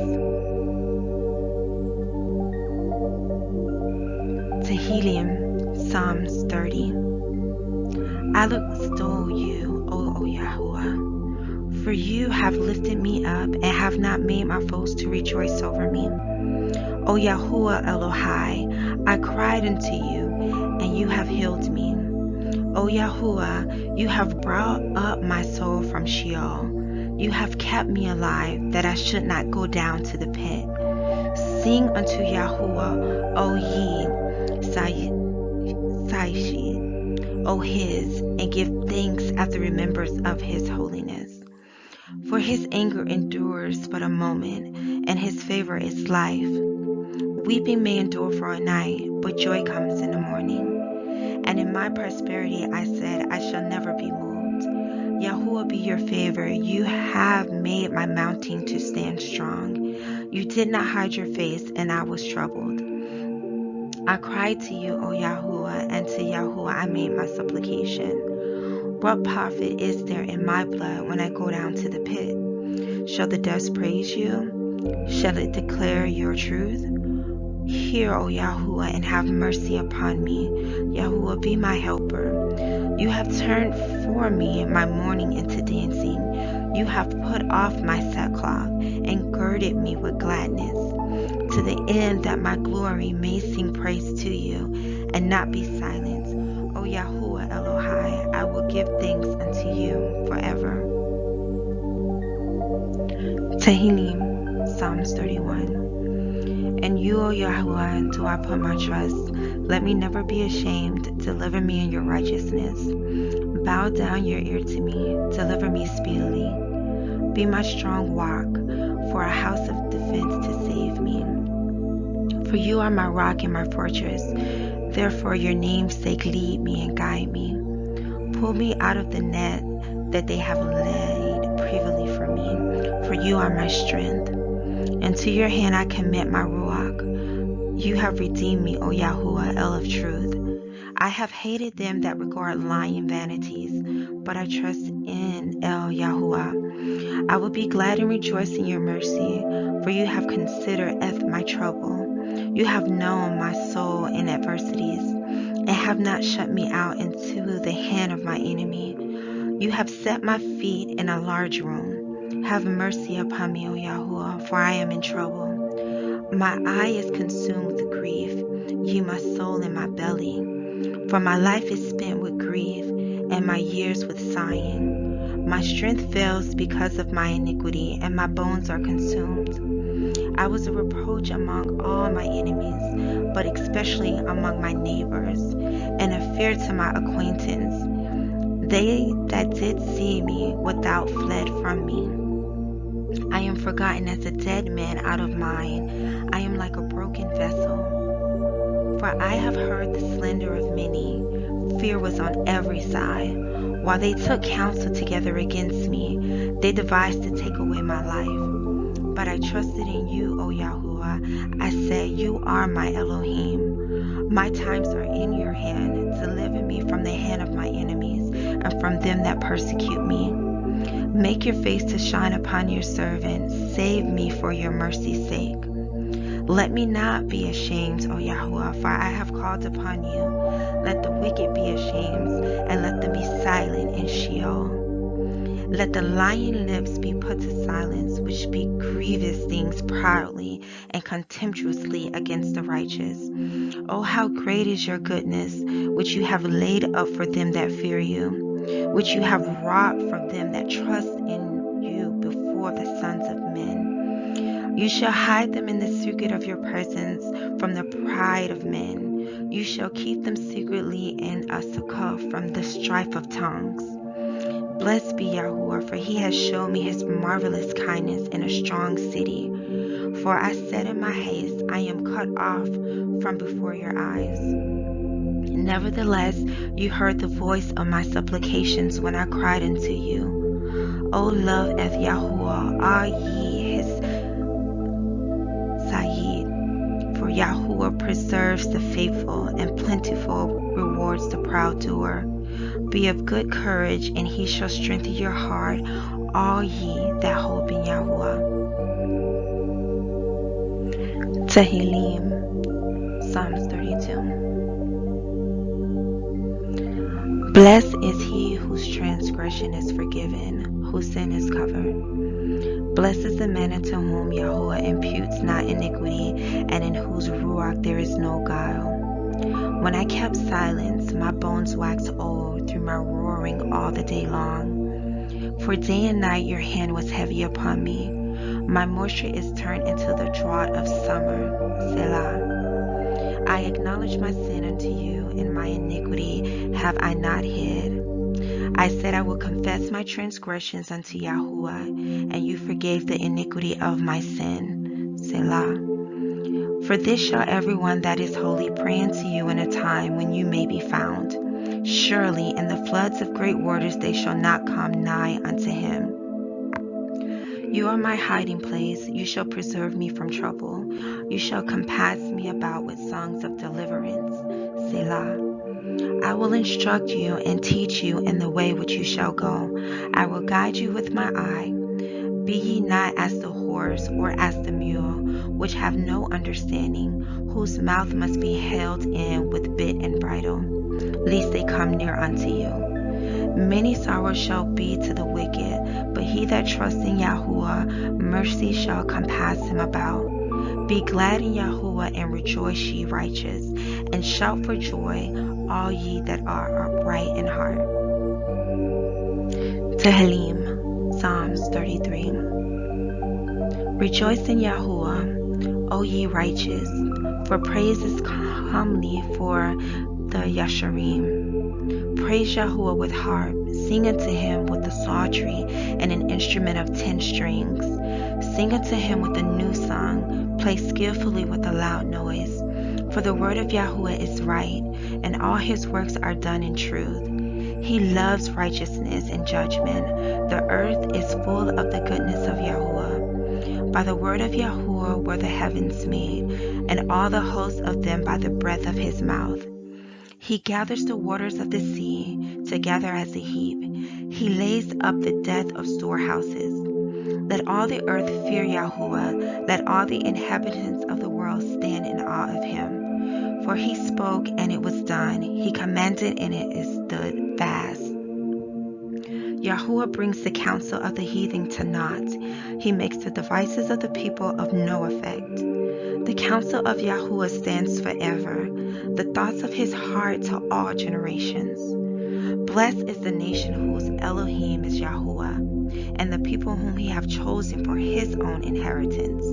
Tehilliym, Psalms 30. I will extol you, O Yahuwah, for you have lifted me up and have not made my foes to rejoice over me. O Yahuwah Elohai, I cried unto you, and you have healed me. O Yahuwah, you have brought up my soul from Sheol. You have kept me alive, that I should not go down to the pit. Sing unto Yahuwah, O ye Saishi, O his, and give thanks at the remembrance of his holiness. For his anger endures but a moment, and his favor is life. Weeping may endure for a night, but joy comes in the morning. And in my prosperity I said, I shall never be moved. Yahuwah be your favor. You have made my mountain to stand strong. You did not hide your face, and I was troubled. I cried to you, O Yahuwah, and to Yahuwah I made my supplication. What profit is there in my blood when I go down to the pit? Shall the dust praise you? Shall it declare your truth? Hear, O Yahuwah, and have mercy upon me. Yahuwah, be my helper. You have turned for me my mourning into dancing. You have put off my sackcloth and girded me with gladness, to the end that my glory may sing praise to you and not be silent. O Yahuwah Elohai, I will give thanks unto you forever. Tehilliym, Psalms 31. In you, O Yahuwah, do I put my trust. Let me never be ashamed. Deliver me in your righteousness. Bow down your ear to me. Deliver me speedily. Be my strong rock, for a house of defense to save me. For you are my rock and my fortress. Therefore your name's sake lead me and guide me. Pull me out of the net that they have laid privily for me. For you are my strength. And to your hand I commit my ruach. You have redeemed me, O Yahuwah, El of truth. I have hated them that regard lying vanities, but I trust in El Yahuwah. I will be glad and rejoice in your mercy, for you have considered Eth my trouble. You have known my soul in adversities, and have not shut me out into the hand of my enemy. You have set my feet in a large room. Have mercy upon me, O Yahuwah, for I am in trouble. My eye is consumed with grief, ye my soul in my belly. For my life is spent with grief, and my years with sighing. My strength fails because of my iniquity, and my bones are consumed. I was a reproach among all my enemies, but especially among my neighbors, and a fear to my acquaintance. They that did see me without fled from me. I am forgotten as a dead man out of mind. I am like a broken vessel. For I have heard the slander of many. Fear was on every side. While they took counsel together against me, they devised to take away my life. But I trusted in you, O Yahuwah. I said, you are my Elohim. My times are in your hand. Deliver me from the hand of my enemies and from them that persecute me. Make your face to shine upon your servant. Save me for your mercy's sake. Let me not be ashamed, O Yahuwah, for I have called upon you. Let the wicked be ashamed, and let them be silent in Sheol. Let the lying lips be put to silence, which speak grievous things proudly and contemptuously against the righteous. Oh, how great is your goodness, which you have laid up for them that fear you, which you have wrought for them that trust in you before the sons of men. You shall hide them in the secret of your presence from the pride of men. You shall keep them secretly in a sukkah from the strife of tongues. Blessed be Yahuwah, for he has shown me his marvelous kindness in a strong city. For I said in my haste, I am cut off from before your eyes. Nevertheless, you heard the voice of my supplications when I cried unto you. O love Eth Yahuwah, all ye his Sayyid. For Yahuwah preserves the faithful, and plentiful rewards the proud doer. Be of good courage, and he shall strengthen your heart, all ye that hope in Yahuwah. Tehilliym, Psalms 32. Blessed is he whose transgression is forgiven, whose sin is covered. Blessed is the man unto whom Yahuwah imputes not iniquity, and in whose ruach there is no guile. When I kept silence, my bones waxed old through my roaring all the day long. For day and night your hand was heavy upon me. My moisture is turned into the drought of summer. Selah. I acknowledge my sin unto you, and my iniquity have I not hid. I said I will confess my transgressions unto Yahuwah, and you forgave the iniquity of my sin. Selah. For this shall everyone that is holy pray unto you in a time when you may be found. Surely in the floods of great waters they shall not come nigh unto him. You are my hiding place. You shall preserve me from trouble. You shall compass me about with songs of deliverance. Selah. I will instruct you and teach you in the way which you shall go. I will guide you with my eye. Be ye not as the horse or as the mule, which have no understanding, whose mouth must be held in with bit and bridle, lest they come near unto you. Many sorrows shall be to the wicked, but he that trusts in Yahuwah, mercy shall compass him about. Be glad in Yahuwah and rejoice, ye righteous, and shout for joy, all ye that are upright in heart. Tehilliym, Psalms 33. Rejoice in Yahuwah, O ye righteous, for praise is comely for the Yasharim. Praise Yahuwah with harp, sing unto him with the psaltery and an instrument of 10 strings. Sing unto him with a new song, play skillfully with a loud noise. For the word of Yahuwah is right, and all his works are done in truth. He loves righteousness and judgment. The earth is full of the goodness of Yahuwah. By the word of Yahuwah were the heavens made, and all the hosts of them by the breath of his mouth. He gathers the waters of the sea together as a heap. He lays up the depth of storehouses. Let all the earth fear Yahuwah. Let all the inhabitants of the world stand in awe of him. For he spoke, and it was done. He commanded, and it stood fast. Yahuwah brings the counsel of the heathen to naught. He makes the devices of the people of no effect. The counsel of Yahuwah stands forever, the thoughts of his heart to all generations. Blessed is the nation whose Elohim is Yahuwah, and the people whom he hath chosen for his own inheritance.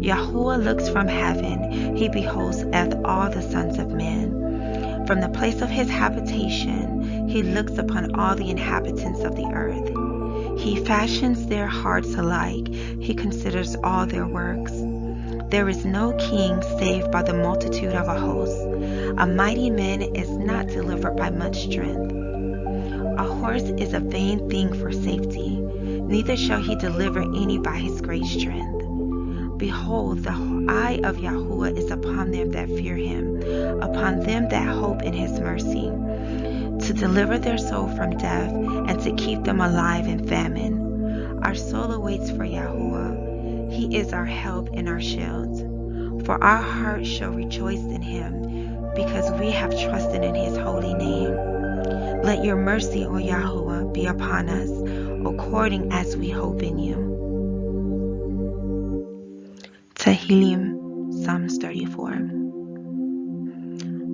Yahuwah looks from heaven, he beholds all the sons of men. From the place of his habitation, he looks upon all the inhabitants of the earth. He fashions their hearts alike, he considers all their works. There is no king saved by the multitude of a host. A mighty man is not delivered by much strength. A horse is a vain thing for safety, neither shall he deliver any by his great strength. Behold, the eye of Yahuwah is upon them that fear him, upon them that hope in his mercy, to deliver their soul from death, and to keep them alive in famine. Our soul awaits for Yahuwah. He is our help and our shield. For our heart shall rejoice in him, because we have trusted in his holy name. Let your mercy, O Yahuwah, be upon us. according as we hope in you. Tehilliym, Psalms 34.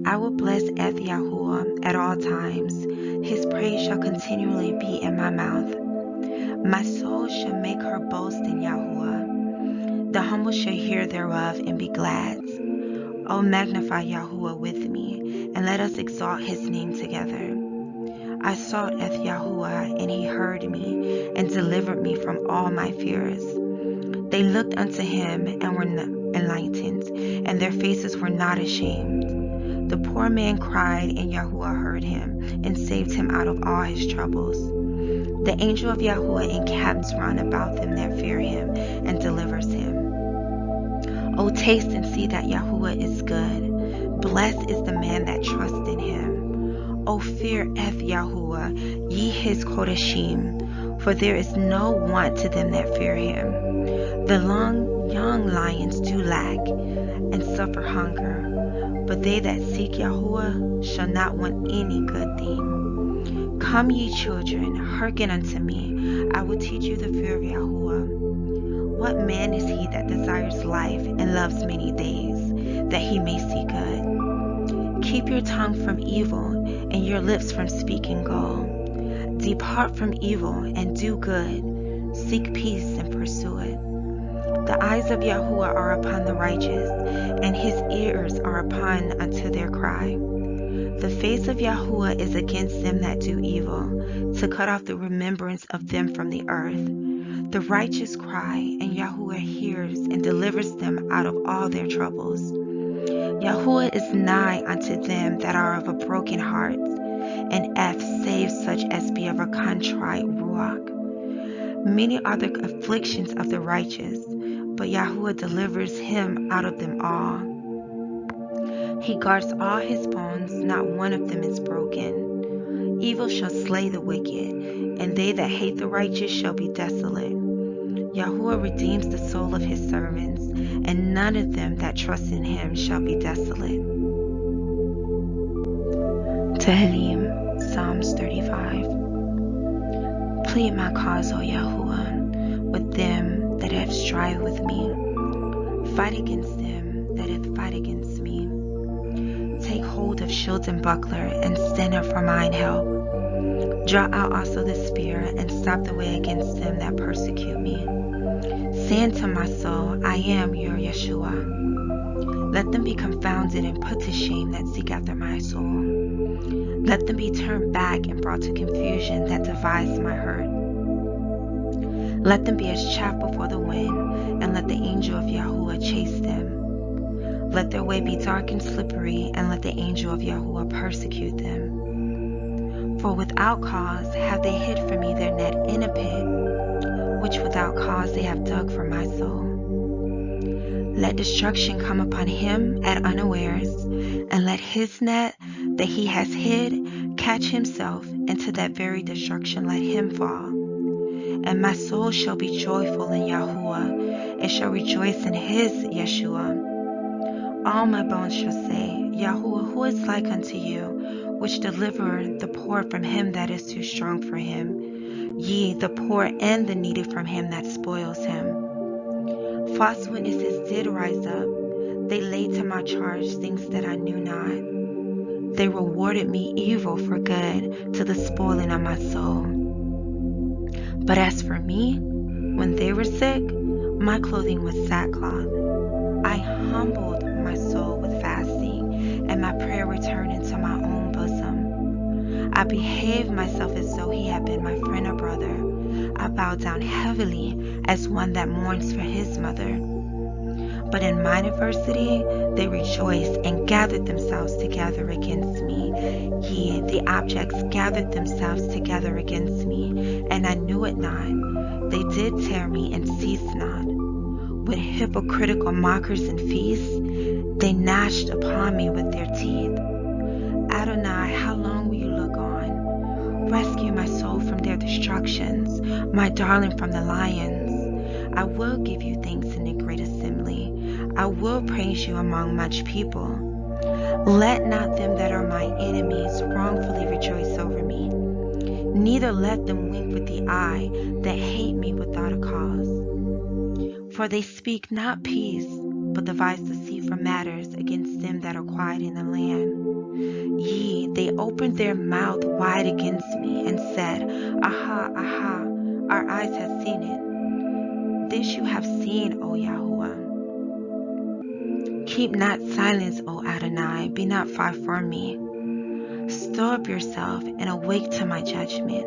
I will bless Eth Yahuwah at all times. His praise shall continually be in my mouth. My soul shall make her boast in Yahuwah. The humble shall hear thereof and be glad. O magnify Yahuwah with me, and let us exalt his name together. I sought Eth Yahuwah, and he heard me, and delivered me from all my fears. They looked unto him, and were enlightened, and their faces were not ashamed. The poor man cried, and Yahuwah heard him, and saved him out of all his troubles. The angel of Yahuwah encamps round about them that fear him, and delivers him. O taste and see that Yahuwah is good. Blessed is the man that trusts in him. O fear Eth Yahuwah, ye his Kodashim, for there is no want to them that fear him. The young lions do lack, and suffer hunger, but they that seek Yahuwah shall not want any good thing. Come ye children, hearken unto me, I will teach you the fear of Yahuwah. What man is he that desires life and loves many days, that he may see good? Keep your tongue from evil, and your lips from speaking gall. Depart from evil, and do good. Seek peace, and pursue it. The eyes of Yahuwah are upon the righteous, and his ears are upon unto their cry. The face of Yahuwah is against them that do evil, to cut off the remembrance of them from the earth. The righteous cry, and Yahuwah hears and delivers them out of all their troubles. Yahuwah is nigh unto them that are of a broken heart, and Eth saves such as be of a contrite ruach. Many are the afflictions of the righteous, but Yahuwah delivers him out of them all. He guards all his bones, not one of them is broken. Evil shall slay the wicked, and they that hate the righteous shall be desolate. Yahuwah redeems the soul of his servants, and none of them that trust in him shall be desolate. Tehilliym, Psalms 35. Plead my cause, O Yahuwah, with them that have strive with me. Fight against them that have fight against me. Take hold of shield and buckler, and stand up for mine help. Draw out also the spear, and stop the way against them that persecute me. Say unto my soul, I am your Yeshua. Let them be confounded and put to shame that seek after my soul. Let them be turned back and brought to confusion that devise my hurt. Let them be as chaff before the wind, and let the angel of Yahuwah chase them. Let their way be dark and slippery, and let the angel of Yahuwah persecute them. For without cause have they hid for me their net in a pit, which without cause they have dug for my soul. Let destruction come upon him at unawares, and let his net that he has hid catch himself, and to that very destruction let him fall. And my soul shall be joyful in Yahuwah, and shall rejoice in his Yeshua. All my bones shall say, Yahuwah, who is like unto you, which delivereth the poor from him that is too strong for him, yea, the poor and the needy from him that spoils him. False witnesses did rise up. They laid to my charge things that I knew not. They rewarded me evil for good, to the spoiling of my soul. But as for me, when they were sick, my clothing was sackcloth. I humbled my soul with fasting, and my prayer returned into my own bosom. I behaved myself as though he had been my friend or brother. I bowed down heavily as one that mourns for his mother. But in mine adversity they rejoiced and gathered themselves together against me. Yea, the objects gathered themselves together against me, and I knew it not. They did tear me and ceased not. With hypocritical mockers and feasts, they gnashed upon me with their teeth. Adonai, how long will you look on? Rescue my soul from their destructions, my darling from the lions. I will give you thanks in the great assembly. I will praise you among much people. Let not them that are my enemies wrongfully rejoice over me. Neither let them wink with with the eye that hate me without a cause. For they speak not peace, but devise deceitful matters against them that are quiet in the land. Yea, they opened their mouth wide against me, and said, Aha, aha, our eyes have seen it. This you have seen, O Yahuwah. Keep not silence, O Adonai, be not far from me. Stir up yourself and awake to my judgment,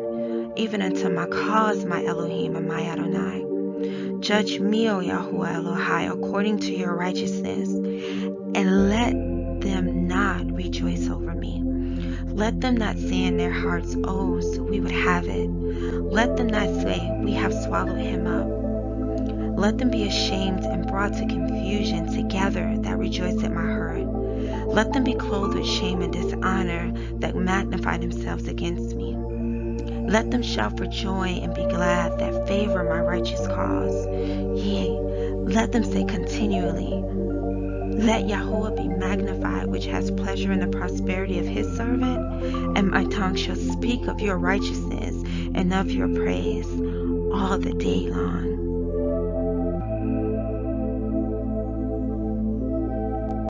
even unto my cause, my Elohim and my Adonai. Judge me, O Yahuwah Elohai, according to your righteousness, and let them not rejoice over me. Let them not say in their hearts, Oh, so we would have it. Let them not say, We have swallowed him up. Let them be ashamed and brought to confusion together that rejoice at my hurt. Let them be clothed with shame and dishonor that magnify themselves against me. Let them shout for joy and be glad that favor my righteous cause. Yea, let them say continually, Let Yahuwah be magnified, which has pleasure in the prosperity of his servant, and my tongue shall speak of your righteousness and of your praise all the day long.